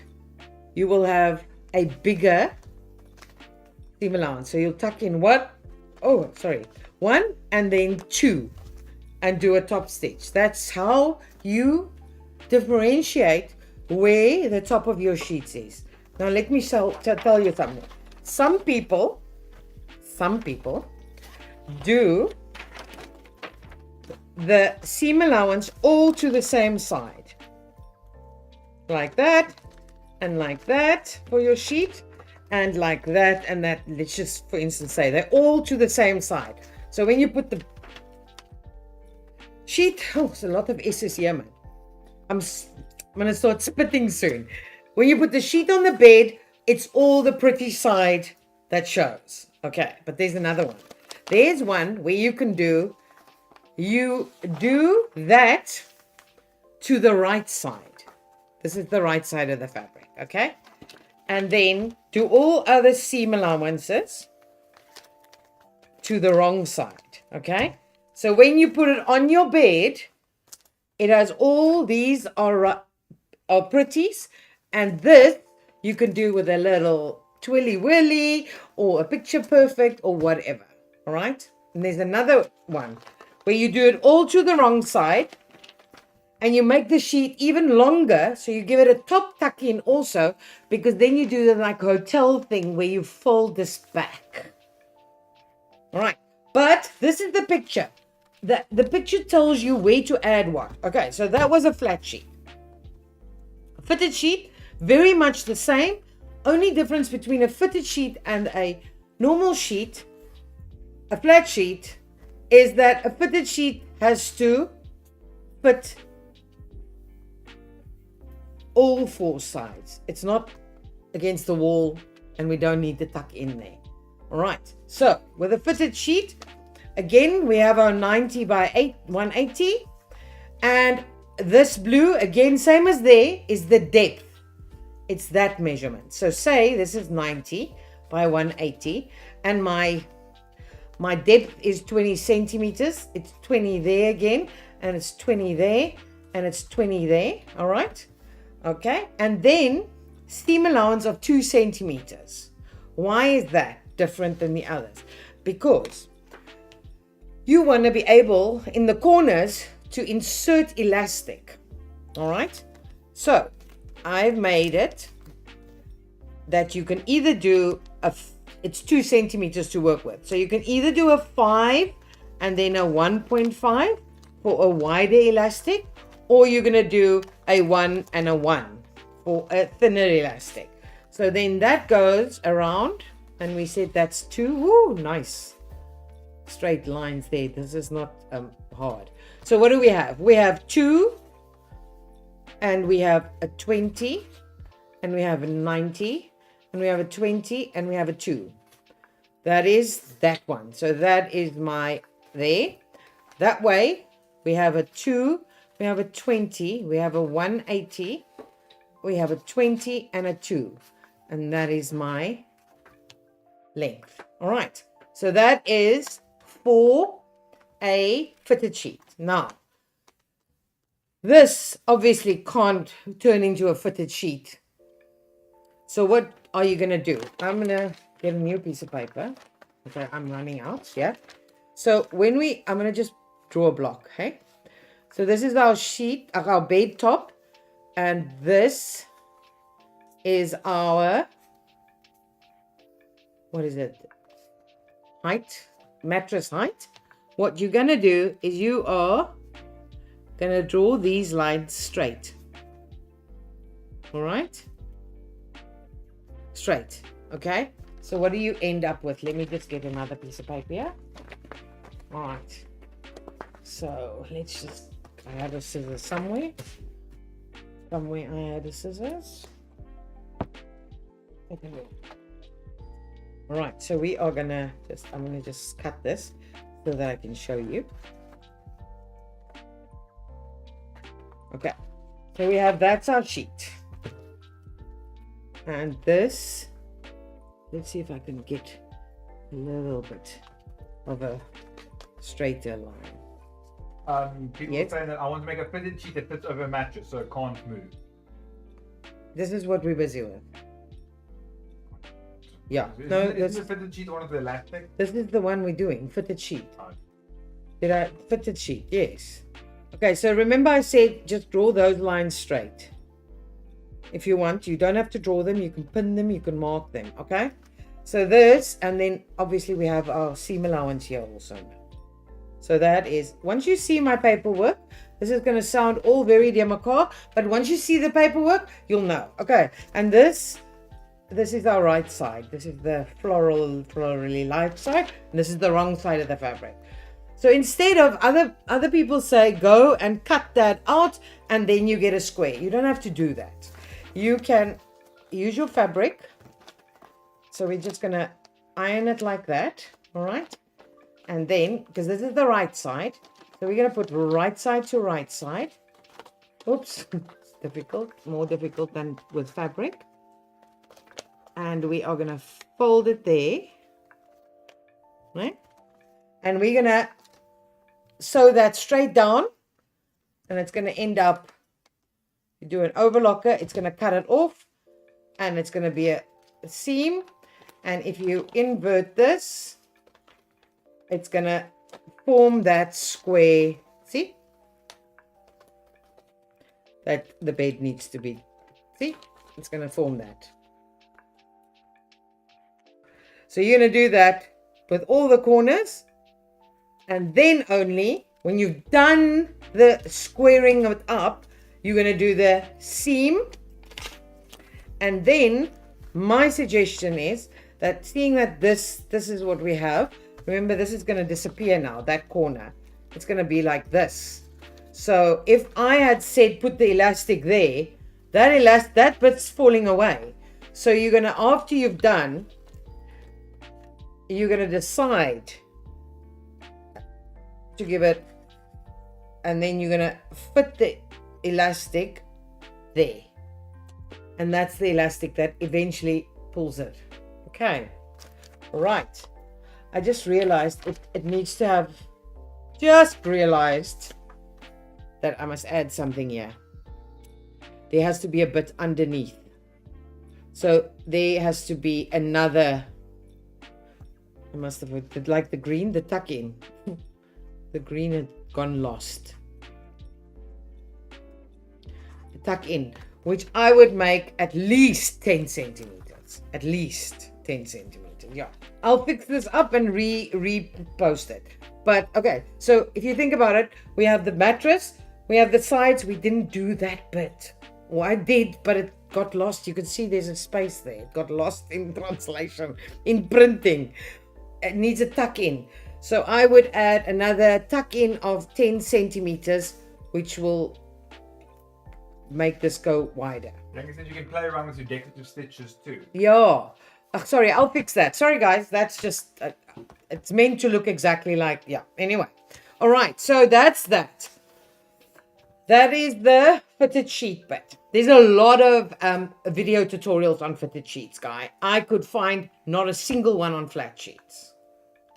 you will have a bigger seam allowance. So you'll tuck in what? Oh, sorry, 1 and then 2 and do a top stitch. That's how you differentiate where the top of your sheets is. Now let me tell you something. Some people do the seam allowance all to the same side, like that and like that for your sheet, and like that and that. Let's just for instance say they're all to the same side. So when you put the sheet, oh, it's a lot of S's here, man. I'm gonna start spitting soon. When you put the sheet on the bed, it's all the pretty side that shows. Okay, but there's another one. There's one where you do that to the right side. This is the right side of the fabric, okay? And then do all other seam allowances to the wrong side, okay? So when you put it on your bed, it has all these are pretties, and this you can do with a little twilly willy or a picture perfect or whatever. All right, and there's another one where you do it all to the wrong side and you make the sheet even longer, so you give it a top tuck in also, because then you do the like hotel thing where you fold this back. All right, but this is the picture. The picture tells you where to add what. Okay, so that was a flat sheet. A fitted sheet, very much the same. Only difference between a fitted sheet and a normal sheet, a flat sheet, is that a fitted sheet has to fit all 4 sides. It's not against the wall and we don't need to tuck in there. All right, so with a fitted sheet, again, we have our 90 by 180, and this blue, again, same as there, is the depth. It's that measurement. So say this is 90 by 180, and my depth is 20 centimeters. It's 20 there again, and it's 20 there, and it's 20 there. All right, okay, and then seam allowance of 2 centimeters. Why is that different than the others? Because you want to be able in the corners to insert elastic. All right, so I've made it that you can either do it's 2 centimeters to work with, so you can either do a 5 and then a 1.5 for a wider elastic, or you're going to do a 1 and a 1 for a thinner elastic. So then that goes around, and we said that's 2. Woo, nice straight lines there. This is not hard. So what do we have? We have 2, and we have a 20, and we have a 90, and we have a 20, and we have a 2. That is that one. So that is my there. That way we have a 2, we have a 20, we have a 180, we have a 20 and a 2, and that is my length. All right, so that is for a fitted sheet. Now this obviously can't turn into a fitted sheet, so what are you gonna do? I'm gonna get a new piece of paper. Okay, I'm running out. Yeah, so when I'm gonna just draw a block. Hey, So this is our sheet, our bed top, and this is our, what is it? Height, mattress height. What you're going to do is you are going to draw these lines straight. All right? Straight. Okay? So what do you end up with? Let me just get another piece of paper here. All right. So let's just, I had a scissors somewhere. Somewhere I had a scissors. All right, so we are gonna just, I'm gonna just cut this so that I can show you. Okay, so we have, that's our sheet. And this, let's see if I can get a little bit of a straighter line. People Yes. saying that I want to make a fitted sheet that fits over a mattress so it can't move. This is what we're busy with. Yeah, Isn't the fitted sheet one of the elastic? this is the one we're doing, fitted sheet. Oh. Did I, fitted sheet, yes. Okay, so remember I said just draw those lines straight. If you want, you don't have to draw them, you can pin them, you can mark them, okay? So this, and then obviously we have our seam allowance here also. So that is, once you see my paperwork, this is going to sound all very democrat, but once you see the paperwork, you'll know. Okay, and this is our right side. This is the florally light side, and this is the wrong side of the fabric. So instead of other people say, go and cut that out, and then you get a square. You don't have to do that. You can use your fabric. So we're just going to iron it like that, all right? And then, because this is the right side, so we're going to put right side to right side. Oops, it's difficult, more difficult than with fabric. And we are going to fold it there, right? And we're going to sew that straight down, and it's going to end up, you do an overlocker, it's going to cut it off, and it's going to be a seam. And if you invert this, it's going to form that square, see? That the bed needs to be, see? It's going to form that. So you're going to do that with all the corners, and then only when you've done the squaring it up, you're going to do the seam. And then my suggestion is that, seeing that this is what we have, remember this is going to disappear now, that corner. It's going to be like this. So if I had said put the elastic there, that bit's falling away. So you're going to, after you've done, you're going to decide to give it, and then you're going to fit the elastic there. And that's the elastic that eventually pulls it. Okay. Right. I just realized it needs to have, just realized that I must add something here. There has to be a bit underneath. So there has to be another, I must have put like the green, the tuck in. The green had gone lost. The tuck in, which I would make at least 10 centimeters. At least 10 centimeters. Yeah. I'll fix this up and repost it. But okay, so if you think about it, we have the mattress, we have the sides. We didn't do that bit. Well, I did, but it got lost. You can see there's a space there. It got lost in translation, in printing. It needs a tuck in. So I would add another tuck in of 10 centimeters, which will make this go wider. Like I said, you can play around with your decorative stitches too. Yeah. Sorry, I'll fix that. Sorry, guys. That's just, it's meant to look exactly like, yeah. Anyway. All right. So that's that. That is the fitted sheet bit. There's a lot of video tutorials on fitted sheets, guy. I could find not a single one on flat sheets.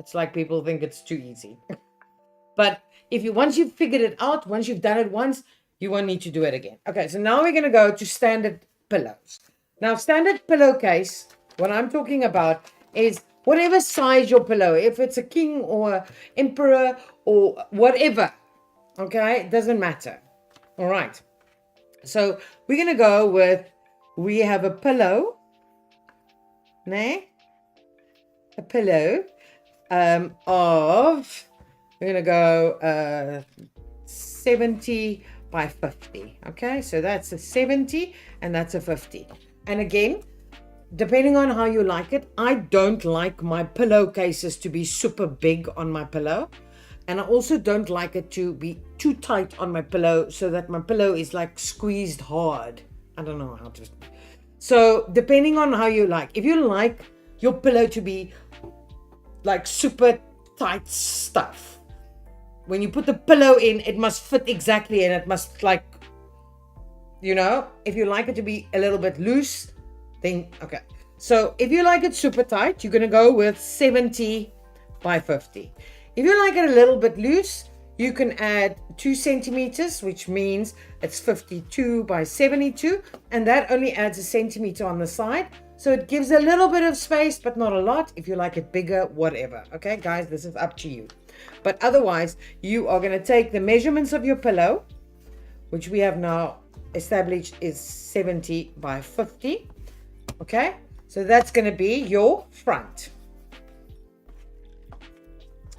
It's like people think it's too easy. But once you've figured it out, once you've done it once, you won't need to do it again. Okay, so now we're going to go to standard pillows. Now, standard pillowcase, what I'm talking about is whatever size your pillow, if it's a king or emperor or whatever, Okay, it doesn't matter. All right. So we're going to go with, we have a pillow. Ne? A pillow of, we're going to go 70 by 50. Okay, so that's a 70 and that's a 50. And again, depending on how you like it, I don't like my pillowcases to be super big on my pillow. And I also don't like it to be too tight on my pillow so that my pillow is like squeezed hard. I don't know how to. So depending on how you like, if you like your pillow to be like super tight stuff, when you put the pillow in, it must fit exactly and it must like, you know, if you like it to be a little bit loose, then okay. So if you like it super tight, you're going to go with 70 by 50. If you like it a little bit loose, you can add 2 centimeters, which means it's 52 by 72. And that only adds a centimeter on the side. So it gives a little bit of space, but not a lot. If you like it bigger, whatever. Okay, guys, this is up to you. But otherwise, you are going to take the measurements of your pillow, which we have now established is 70 by 50. Okay, so that's going to be your front.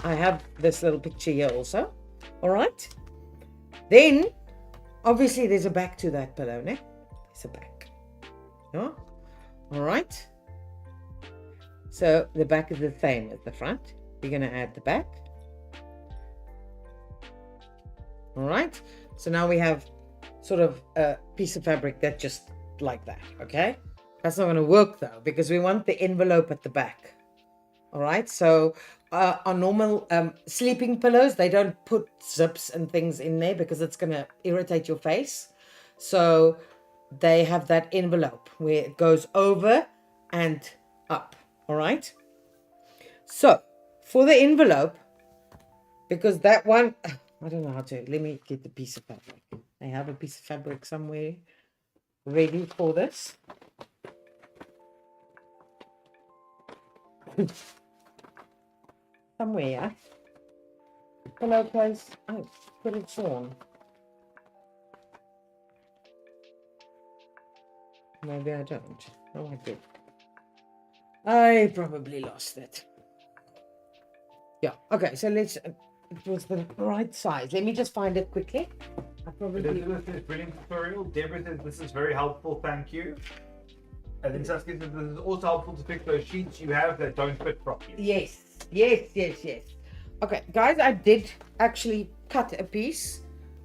I have this little picture here also. All right. Then, obviously, there's a back to that pillow, ne? There's a back. Yeah? All right. So, the back is the same as the front. We're going to add the back. All right. So, now we have sort of a piece of fabric that just like that, okay? That's not going to work, though, because we want the envelope at the back. All right, so on normal sleeping pillows, they don't put zips and things in there because it's going to irritate your face. So they have that envelope where it goes over and up. All right. So for the envelope, because that one, I don't know how to, let me get the piece of fabric. I have a piece of fabric somewhere ready for this. Somewhere. Pillowcase. Oh, put it on. Maybe I don't. Oh, I did. I probably lost it. Yeah. Okay. So let's. It was the right size. Let me just find it quickly. I probably. This is brilliant tutorial. Deborah says this is very helpful. Thank you. And then Saskia says this is also helpful to fix those sheets you have that don't fit properly. Yes. Yes. Okay, guys, I did actually cut a piece,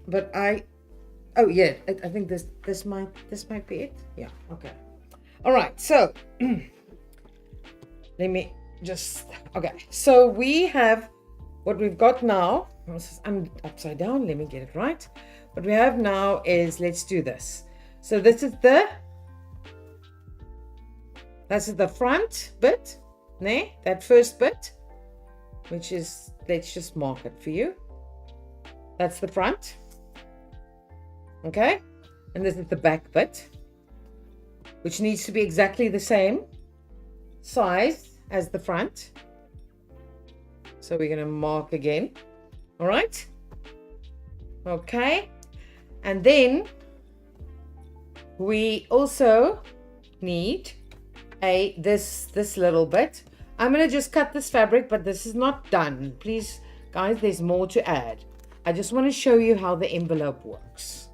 but oh yeah, I think this might be it. Yeah. Okay. All right. So let me just. Okay. So we have what we've got now. I'm upside down. Let me get it right. What we have now is, let's do this. So this is the front bit, ne? That first bit, which is, let's just mark it for you. That's the front. Okay. And this is the back bit, which needs to be exactly the same size as the front. So we're going to mark again. All right. Okay. And then we also need this little bit. I'm going to just cut this fabric, but this is not done. Please, guys, there's more to add. I just want to show you how the envelope works.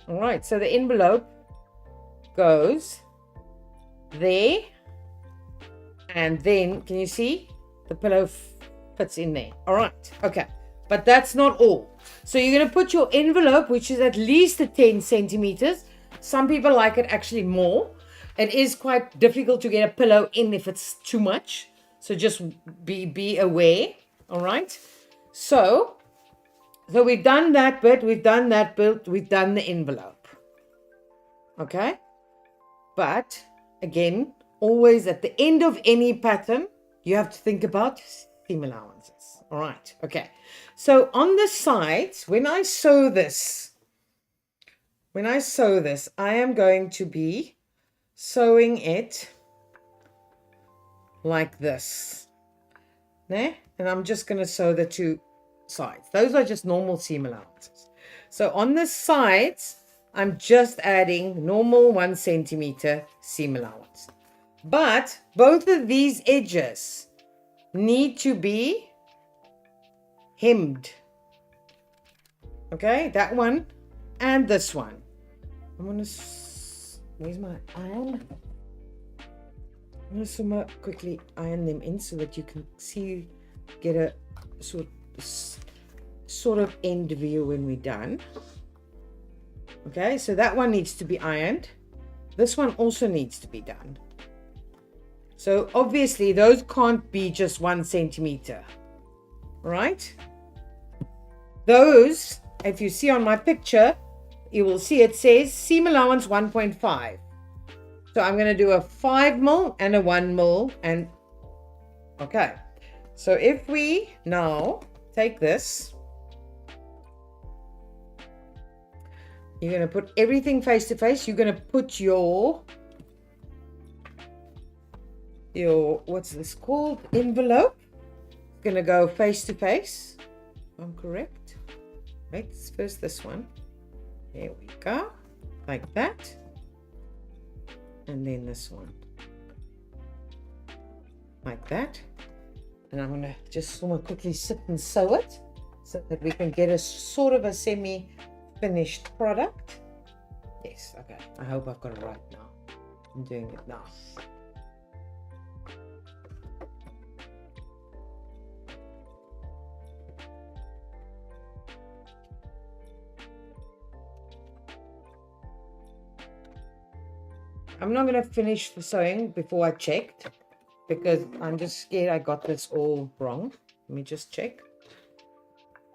All right, so the envelope goes there. And then, can you see? The pillow fits in there. All right, okay. But that's not all. So you're going to put your envelope, which is at least 10 centimeters. Some people like it actually more. It is quite difficult to get a pillow in if it's too much. So just be aware. All right. So we've done that bit. We've done that bit. We've done the envelope. Okay. But again, always at the end of any pattern, you have to think about seam allowances. All right. Okay. So on the sides, when I sew this, I am going to be sewing it like this. And I'm just going to sew the two sides. Those are just normal seam allowances. So on the sides, I'm just adding normal 1 centimeter seam allowance. But both of these edges need to be hemmed. Okay, that one and this one. I'm gonna, where's my iron? I'm gonna quickly iron them in so that you can see, get a sort of end view when we're done. Okay, so that one needs to be ironed. This one also needs to be done. So obviously those can't be just 1 centimeter, right? Those, if you see on my picture, you will see it says seam allowance 1.5. So I'm going to do a 5 mil and a 1 mil. And okay, so if we now take this, you're going to put everything face to face. You're going to put your what's this called, envelope. It's going to go face to face, if I'm correct. Right, first this one. There we go, like that. And then this one, like that. And I'm going to just quickly sit and sew it so that we can get a sort of a semi-finished product. Yes, okay. I hope I've got it right now. I'm doing it now. I'm not going to finish the sewing before I checked because I'm just scared I got this all wrong. Let me just check.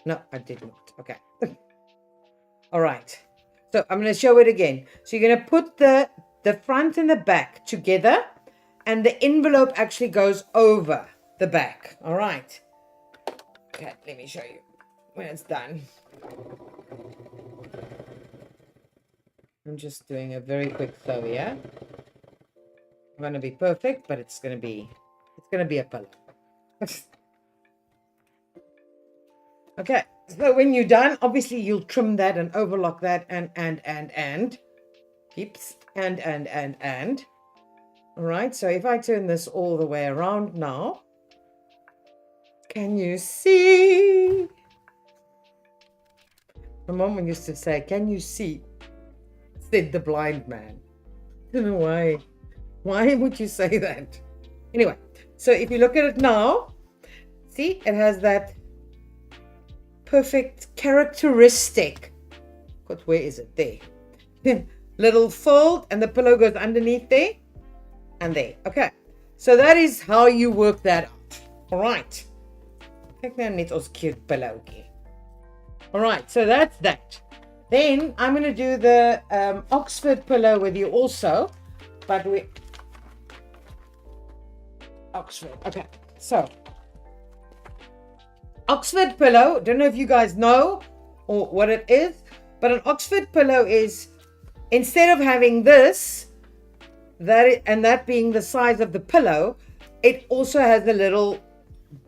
No, I did not. Okay. All right. So I'm going to show it again. So you're going to put the front and the back together, and the envelope actually goes over the back. All right. Okay, let me show you when it's done. I'm just doing a very quick sew here. It's going to be perfect, but it's going to be a pillow. Okay, so when you're done, obviously you'll trim that and overlock that and peeps and. All right, so if I turn this all the way around now, can you see? My mom used to say, "Can you see?" Said the blind man. I don't know why. Why would you say that? Anyway, so if you look at it now, see, it has that perfect characteristic. God, where is it? There. Little fold, and the pillow goes underneath there and there. Okay, so that is how you work that out. All right. Kijk nou net ons cute pillowtjie. All right, so that's that. Then I'm going to do the Oxford pillow with you also, but Oxford. Okay, so Oxford pillow, don't know if you guys know or what it is, but an Oxford pillow is, instead of having this, that being the size of the pillow, it also has a little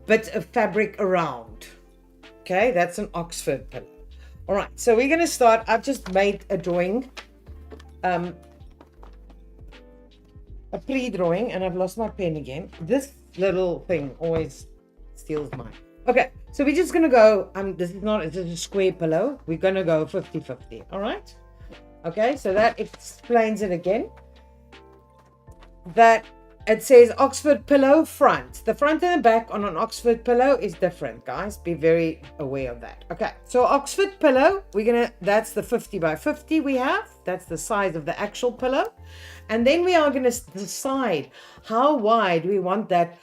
bit of fabric around. Okay, that's an Oxford pillow. All right, so we're going to start. I've just made a drawing, a pre-drawing, and I've lost my pen again. This little thing always steals mine. Okay, so we're just going to go, this is a square pillow. We're going to go 50-50, all right? Okay, so that explains it again. That it says Oxford pillow front. The front and the back on an Oxford pillow is different, guys. Be very aware of that. Okay, so Oxford pillow, that's the 50-by-50 we have. That's the size of the actual pillow. And then we are going to decide how wide we want that.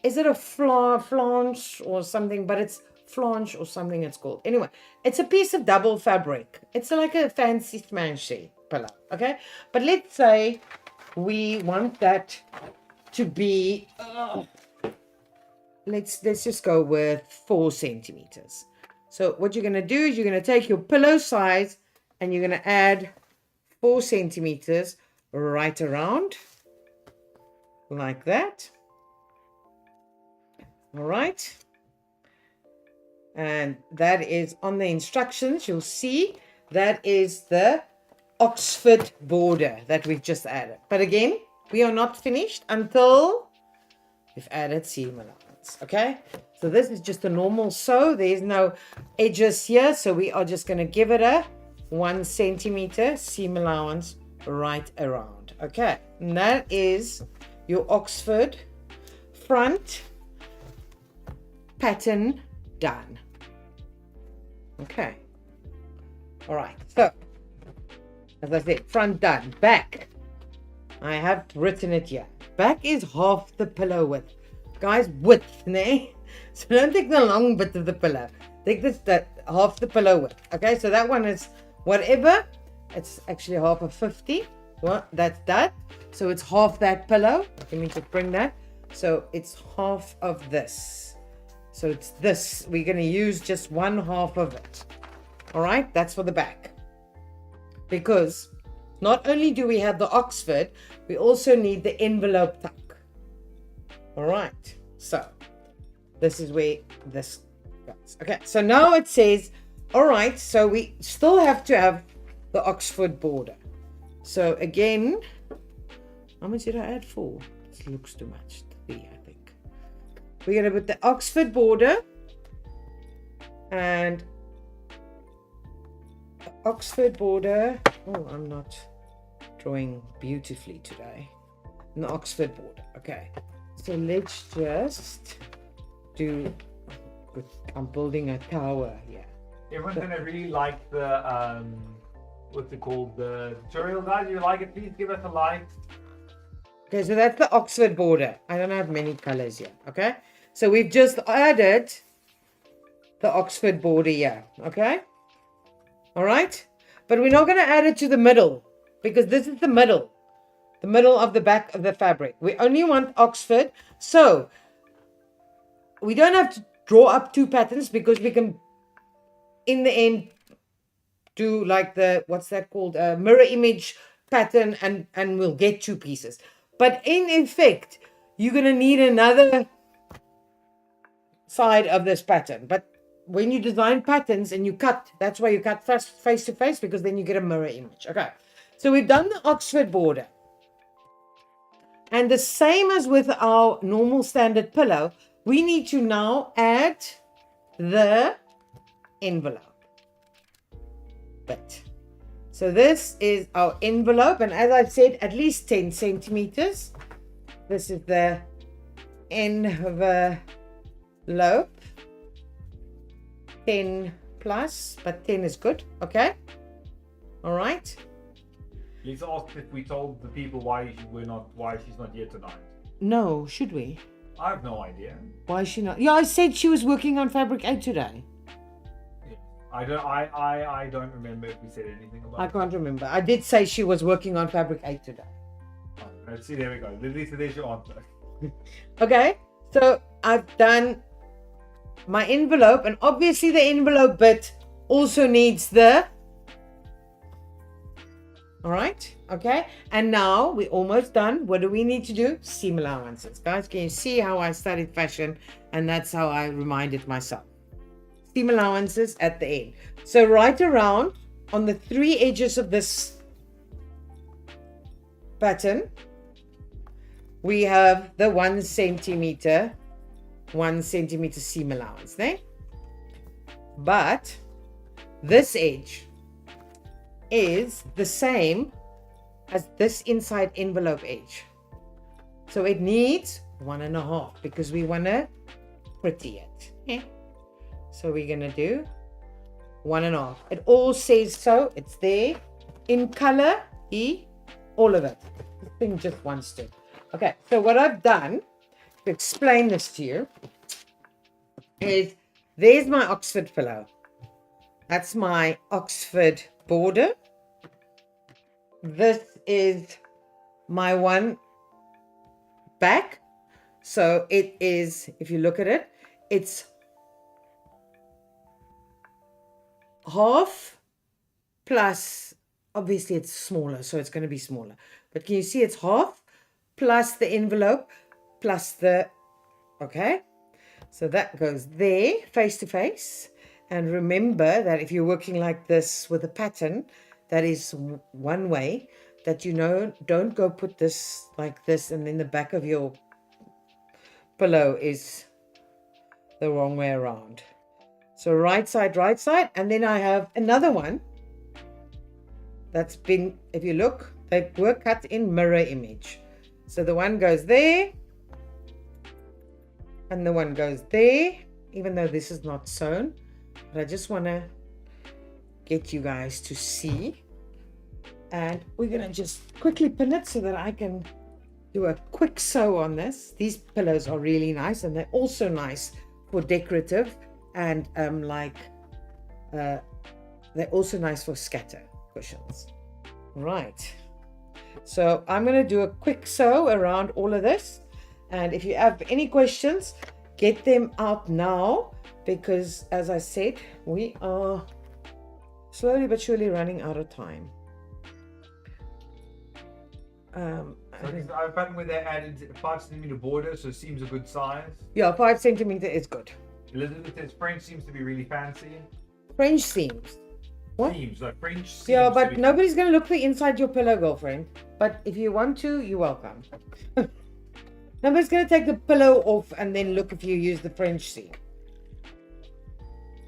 Is it a flange or something? But it's flange or something it's called. Anyway, it's a piece of double fabric. It's like a fancy smanchy pillow, okay? But let's say we want that to be, let's just go with 4 centimeters. So what you're going to do is you're going to take your pillow size and you're going to add 4 centimeters right around like that. All right. And that is on the instructions. You'll see that is the Oxford border that we've just added. But again, we are not finished until we've added seam allowance. Okay, so this is just a normal sew. There's no edges here, so we are just going to give it a 1 centimeter seam allowance right around. Okay, and that is your Oxford front pattern done. Okay, all right, so as I said, front done. Back, I have written it here. Back is half the pillow width. Guys, width, ne? So don't take the long bit of the pillow. Take this, that half the pillow width. Okay, so that one is whatever. It's actually half of 50. Well, that's that. So it's half that pillow. Let me just bring that. So it's half of this. So it's this. We're going to use just 1/2 of it. All right, that's for the back. Because not only do we have the Oxford, we also need the envelope tuck. All right, so this is where this goes. Okay, so now it says, all right, so we still have to have the Oxford border. So again, how much did I add? 4. This looks too much. 3, I think. We're going to put the Oxford border and Oxford border. Oh, I'm not drawing beautifully today. An Oxford border. Okay, so let's just do. I'm building a tower here. Everyone's gonna really like the what's it called, the tutorial, guys. If you like it, please give us a like. Okay, so that's the Oxford border. I don't have many colors here. Okay, so we've just added the Oxford border here. Okay. All right, but we're not going to add it to the middle because this is the middle of the back of the fabric. We only want Oxford, so we don't have to draw up 2 patterns because we can, in the end, do like the, what's that called, a mirror image pattern, and we'll get 2 pieces. But in effect, you're going to need another side of this pattern. But when you design patterns and you cut, that's why you cut first face to face, because then you get a mirror image. Okay, so we've done the Oxford border, and the same as with our normal standard pillow, we need to now add the envelope bit. So this is our envelope, and as I've said, at least 10 centimeters. This is the envelope. 10 plus, but 10 is good. Okay, all right. Let's ask if we told the people why she's not here tonight. No, should we? I have no idea. Why is she not? Yeah, I said she was working on Fabric8 today. Yeah. I don't remember if we said anything about it. I can't remember. I did say she was working on Fabric8 today. Oh, let's see, there we go. Lisa, there's your answer. Okay, so I've done my envelope, and obviously the envelope bit also needs the, all right, okay, and now we're almost done. What do we need to do? Seam allowances. Guys, can you see how I studied fashion, and that's how I reminded myself? Seam allowances at the end. So right around on the 3 edges of this pattern, we have the 1 centimeter seam allowance there. But this edge is the same as this inside envelope edge, so it needs 1.5 because we want to pretty it. Yeah. So we're gonna do 1.5. It all says so. It's there in color, all of it. This thing just wants to. Okay, so what I've done to explain this to you is, there's my Oxford pillow. That's my Oxford border. This is my one back. So it is, if you look at it, it's half plus, obviously it's smaller, so it's going to be smaller. But can you see it's half plus the envelope plus the, okay? So that goes there, face to face. And remember that if you're working like this with a pattern, that is one way that you know, don't go put this like this and then the back of your pillow is the wrong way around. So right side, and then I have another one that's been, if you look, they were cut in mirror image. So the one goes there and the one goes there, even though this is not sewn, but I just want to get you guys to see. And we're going to just quickly pin it so that I can do a quick sew on this. These pillows are really nice, and they're also nice for decorative, and they're also nice for scatter cushions. Right, so I'm going to do a quick sew around all of this, and if you have any questions, get them out now, because as I said, we are slowly but surely running out of time. So I found where they added 5 centimeter border, so it seems a good size. Yeah, 5 centimeter is good. Elizabeth says French seems to be really fancy. French seams. What? Seams, like French seams. Yeah, but nobody's going to look for inside your pillow, girlfriend. But if you want to, you're welcome. Nobody's going to take the pillow off and then look if you use the French seam.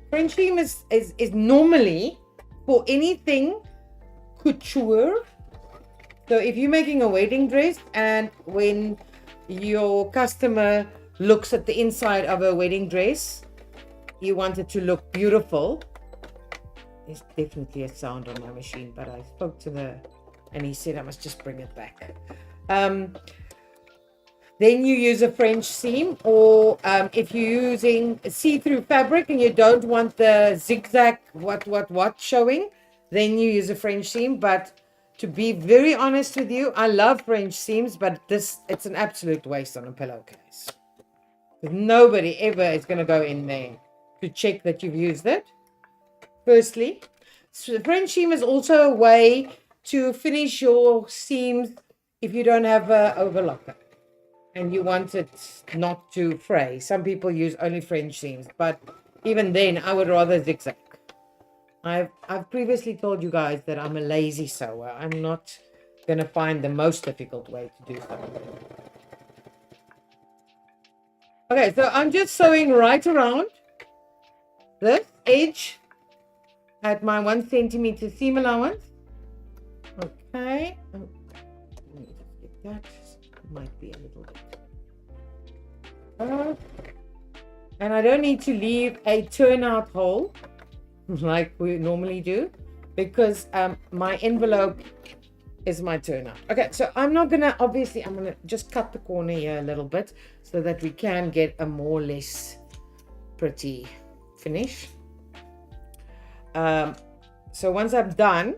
French seam is normally for anything couture. So if you're making a wedding dress and when your customer looks at the inside of a wedding dress, you want it to look beautiful. There's definitely a sound on my machine, but I spoke to and he said I must just bring it back. Then you use a French seam, or if you're using see-through fabric and you don't want the zigzag what showing, then you use a French seam. But to be very honest with you, I love French seams, but it's an absolute waste on a pillowcase. Nobody ever is going to go in there to check that you've used it. Firstly, so the French seam is also a way to finish your seams if you don't have an overlocker and you want it not to fray. Some people use only French seams, but even then, I would rather zigzag. I've previously told you guys that I'm a lazy sewer. I'm not going to find the most difficult way to do something. Okay, so I'm just sewing right around this edge at my 1 centimeter seam allowance. Okay. Oh, let me just get that. Might be a little bit. And I don't need to leave a turnout hole like we normally do, because my envelope is my turnout. Okay, so I'm gonna just cut the corner here a little bit so that we can get a more or less pretty finish. So once I'm done,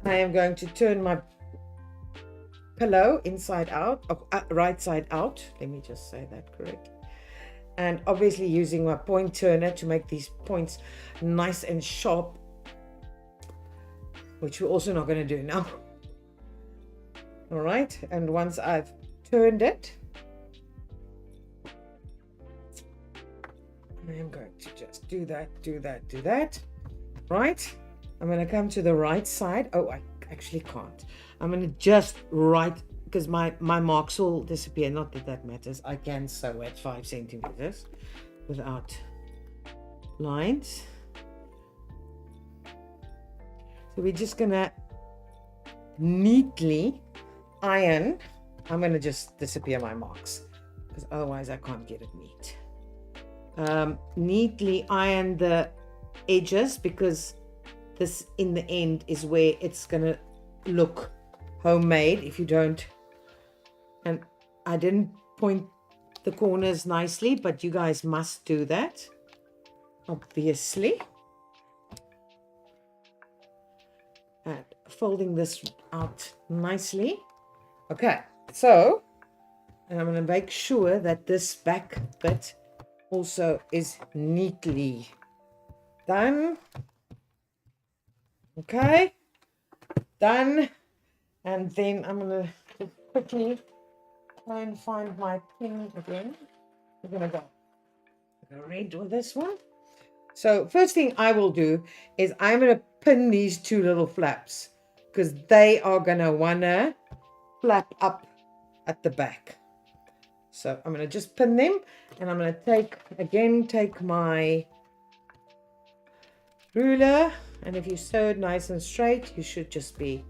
I am going to turn my pillow inside out, right side out. Let me just say that correct. And obviously using my point turner to make these points nice and sharp, which we're also not going to do now. All right, and once I've turned it, I am going to just do that. Right, I'm going to come to the right side. Oh, I actually can't. I'm going to just because my marks will disappear. Not that that matters. I can sew at 5 centimeters without lines. So we're just going to neatly iron. I'm going to just disappear my marks because otherwise I can't get it neat. Neatly iron the edges, because this in the end is where it's going to look homemade if you don't. And I didn't point the corners nicely, but you guys must do that, obviously. And folding this out nicely. Okay, so, and I'm going to make sure that this back bit also is neatly done. Okay, done. And then I'm going to quickly try and find my pin again. We're gonna go red with this one. So first thing I will do is I'm gonna pin these two little flaps because they are gonna wanna flap up at the back. So I'm gonna just pin them, and I'm gonna take my ruler, and if you sew it nice and straight, you should just be,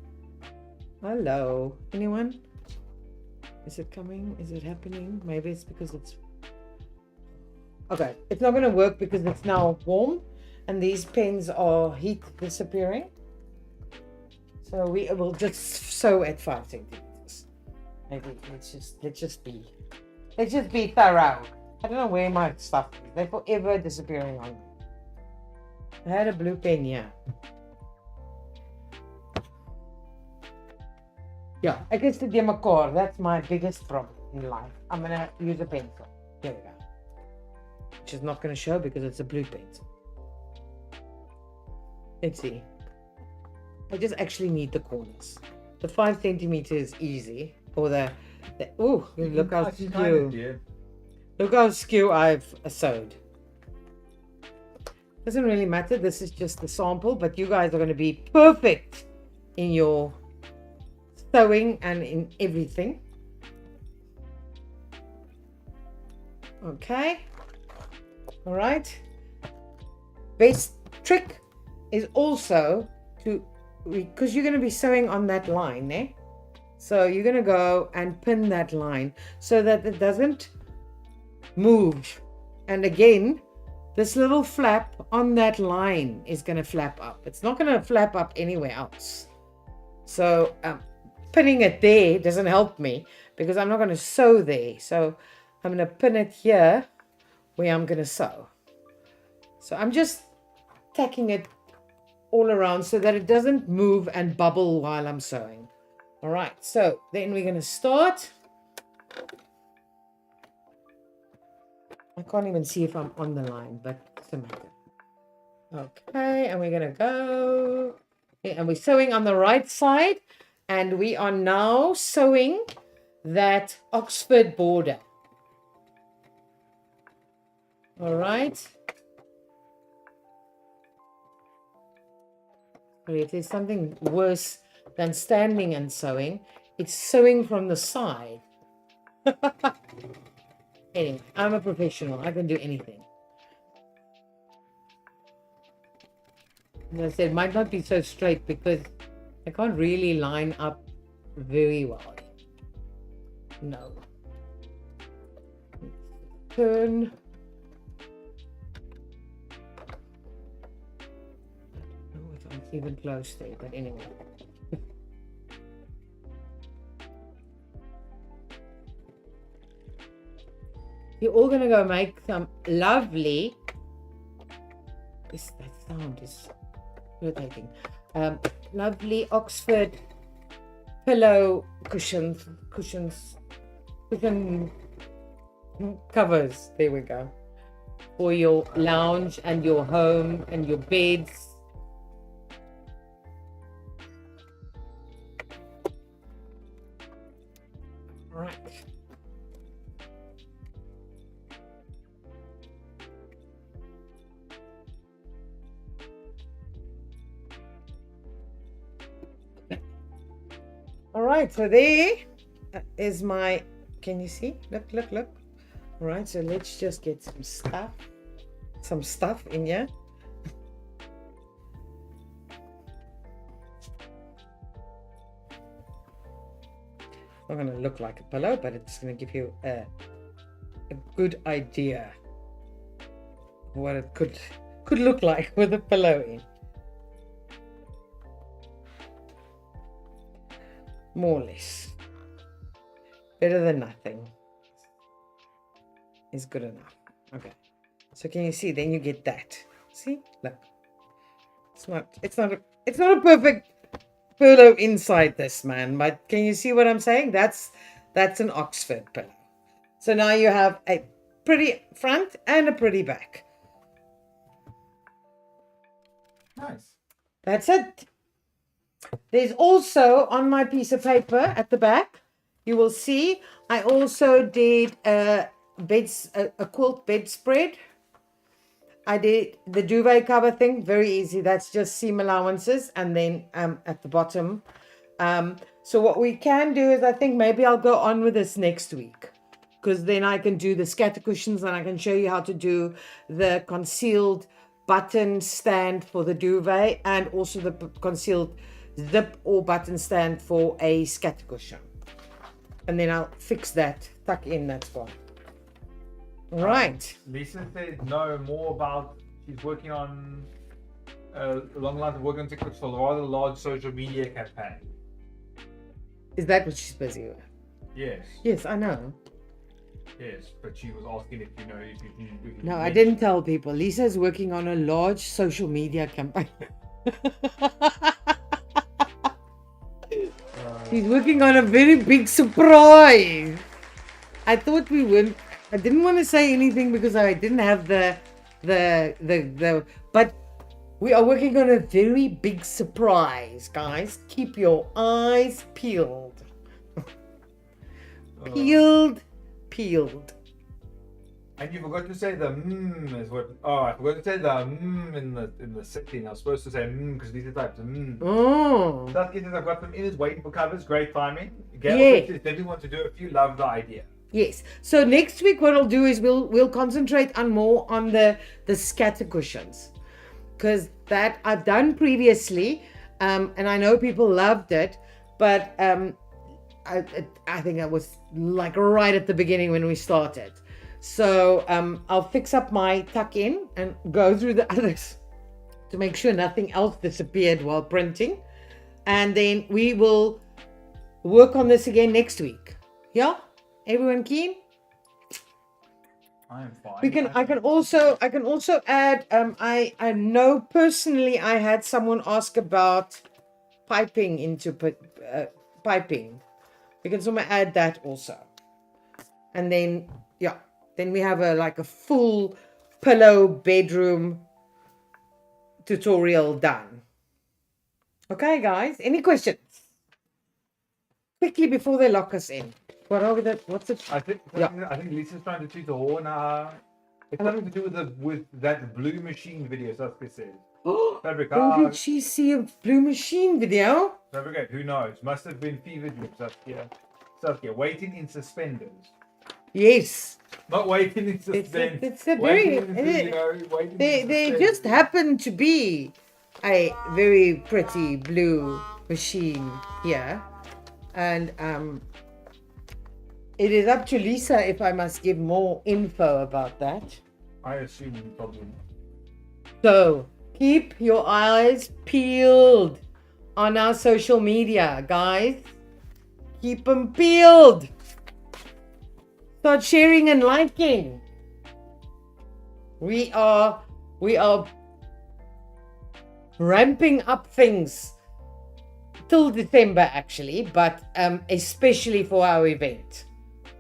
hello, anyone? Is it coming? Is it happening? Maybe it's because it's, okay, it's not going to work because it's now warm and these pens are heat disappearing. So we will just sew at 5 centimeters. Maybe let's just be thorough. I don't know where my stuff is. They're forever disappearing on me. I had a blue pen here. Yeah, I guess the 𝐓𝐈𝐌𝐄𝐒, that's my biggest problem in life. I'm gonna use a pencil. Here we go. Which is not gonna show because it's a blue pencil. Let's see. I just actually need the corners. The 5 centimeters is easy. Or oh, look how skew. Look how skew I've sewed. Doesn't really matter. This is just the sample, but you guys are going to be perfect in your sewing and in everything. Okay. All right. Best trick is also to, because you're going to be sewing on that line there. So you're going to go and pin that line so that it doesn't move. And again, this little flap on that line is going to flap up. It's not going to flap up anywhere else. So pinning it there doesn't help me because I'm not going to sew there. So I'm going to pin it here where I'm going to sew. So I'm just tacking it all around so that it doesn't move and bubble while I'm sewing. All right, so then we're going to start. I can't even see if I'm on the line, but it doesn't matter. Okay, and we're going to go. Okay, and we're sewing on the right side. And we are now sewing that Oxford border. All right. But if there's something worse than standing and sewing, it's sewing from the side. Anyway, I'm a professional. I can do anything. As I said, it might not be so straight because I can't really line up very well. No. Turn. Oh, if I'm even close there, but anyway. You're all going to go make some lovely, that sound is irritating, lovely Oxford pillow cushion covers. There we go. For your lounge and your home and your beds. All right. All right, so there is my, can you see? Look. All right, so let's just get some stuff in here. It's not going to look like a pillow, but it's going to give you a good idea of what it could look like with a pillow in. More or less. Better than nothing is good enough. Okay. So can you see? Then you get that. See? Look. It's not a perfect pillow inside this, man. But can you see what I'm saying? That's an Oxford pillow. So now you have a pretty front and a pretty back. Nice. That's it. There's also on my piece of paper at the back, you will see I also did a a quilt bedspread. I did the duvet cover thing, very easy. That's just seam allowances, and then at the bottom. So what we can do is, I think maybe I'll go on with this next week, because then I can do the scatter cushions, and I can show you how to do the concealed button stand for the duvet, and also the concealed zip or button stand for a scatter cushion. And then I'll fix that, tuck in that spot. Right. Lisa said no more about, she's working on along the lines of working on TikTok for a rather large social media campaign. Is that what she's busy with? Yes. Yes, I know. Yes, but she was asking if you know if you No, I didn't tell people. Lisa's working on a large social media campaign. She's working on a very big surprise. I thought we wouldn't. I didn't want to say anything because I didn't have the but we are working on a very big surprise, guys. Keep your eyes peeled. Peeled. And you forgot to say the is what. Oh, I forgot to say the in the setting. I was supposed to say because these are types of Oh. Saskia says I've got them in, waiting for covers. Great timing. Gail says definitely want to do a few. Love the idea. Yes. So next week, what I'll do is we'll concentrate on more on the scatter cushions, because that I've done previously, and I know people loved it, but I think I was like right at the beginning when we started. So I'll fix up my tuck in and go through the others to make sure nothing else disappeared while printing, and then we will work on this again next week. Yeah. Everyone keen? I am fine. I can also add. I know personally I had someone ask about piping into piping. We can somehow add that also, and then then we have a full pillow bedroom tutorial done. Okay, guys. Any questions? Quickly before they lock us in. What are we? What's it? I think Lisa's trying to toot the horn. It's something to do with that blue machine video. Saskia says. Fabric. Did she see a blue machine video? Fabric8. Who knows? Must have been fever dreams. Saskia, waiting in suspenders. Yes. Not waiting in suspense. It's a very. They just happen to be a very pretty blue machine here, and it is up to Lisa if I must give more info about that. I assume probably. So keep your eyes peeled on our social media, guys. Keep them peeled. Start sharing and liking. We are ramping up things till December actually, but especially for our event.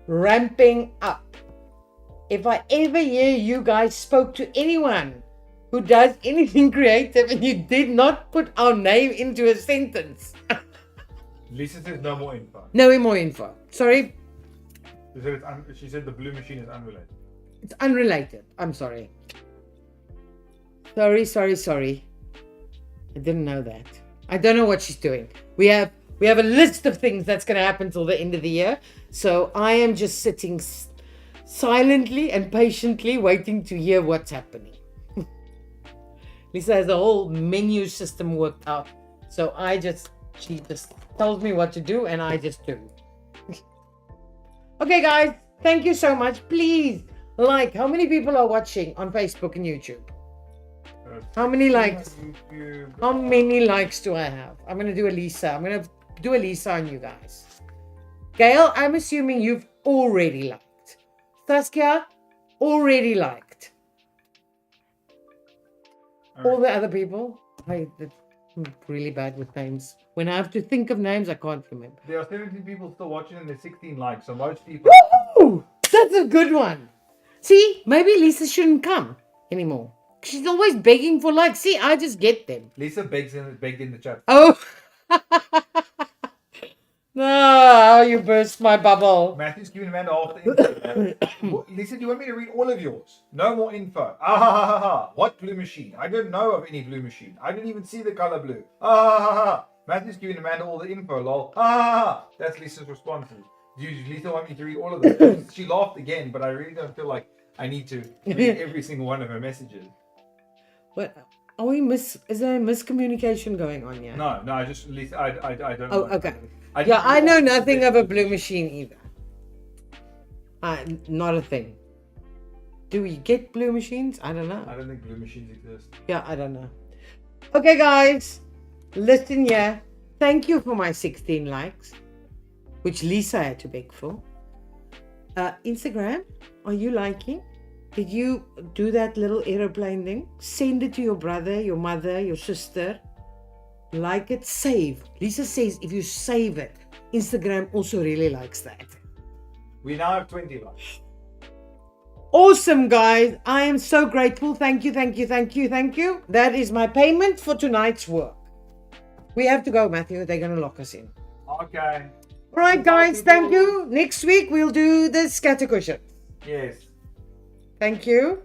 Ramping up. If I ever hear you guys spoke to anyone who does anything creative and you did not put our name into a sentence. Lisa says no more info. No more info. Sorry. She said the blue machine is unrelated. It's unrelated. I'm sorry. Sorry. I didn't know that. I don't know what she's doing. We have a list of things that's going to happen till the end of the year. So I am just sitting silently and patiently waiting to hear what's happening. Lisa has a whole menu system worked out. So she just tells me what to do and I just do. Okay, guys. Thank you so much. Please like. How many people are watching on Facebook and YouTube? How many likes? How many likes do I have? I'm going to do a Lisa. I'm going to do a Lisa on you guys. Gail, I'm assuming you've already liked. Saskia, already liked. All the other people, I'm really bad with names. When I have to think of names, I can't remember. There are 17 people still watching and there's 16 likes. So most people... Woohoo! That's a good one. See, maybe Lisa shouldn't come anymore. She's always begging for likes. See, I just get them. Lisa begged in the chat. Oh. Ah, you burst my bubble. Matthew's giving Amanda half the info. Lisa, do you want me to read all of yours? No more info. Ah ha ha ha ha. What blue machine? I don't know of any blue machine. I didn't even see the color blue. Ah ha ha ha. Matthew's giving Amanda all the info, lol. Ah ha ha ha. That's Lisa's responses. Do you, Lisa, want me to read all of them? She laughed again, but I really don't feel like I need to read every single one of her messages. What? Is there a miscommunication going on here? No, I just, Lisa, I don't Oh, know. okay. I know nothing of a blue machine either. Not a thing. Do we get blue machines? I don't know. I don't think blue machines exist. Yeah, I don't know. Okay, guys. Listen here. Thank you for my 16 likes, which Lisa had to beg for. Instagram, are you liking? Did you do that little aeroplane thing? Send it to your brother, your mother, your sister. Like it, save. Lisa says if you save it, Instagram also really likes that. We now have 20 likes. Awesome, guys. I am so grateful. Thank you. That is my payment for tonight's work. We have to go, Matthew. They're going to lock us in. Okay. All right, guys. Thank you. Next week, we'll do the scatter cushion. Yes. Thank you.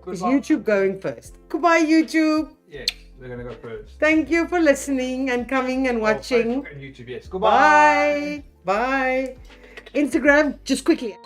Is YouTube going first? Goodbye, YouTube. Yes, they're going to go first. Thank you for listening and coming and watching. Facebook and YouTube, yes. Goodbye. Bye. Instagram, just quickly.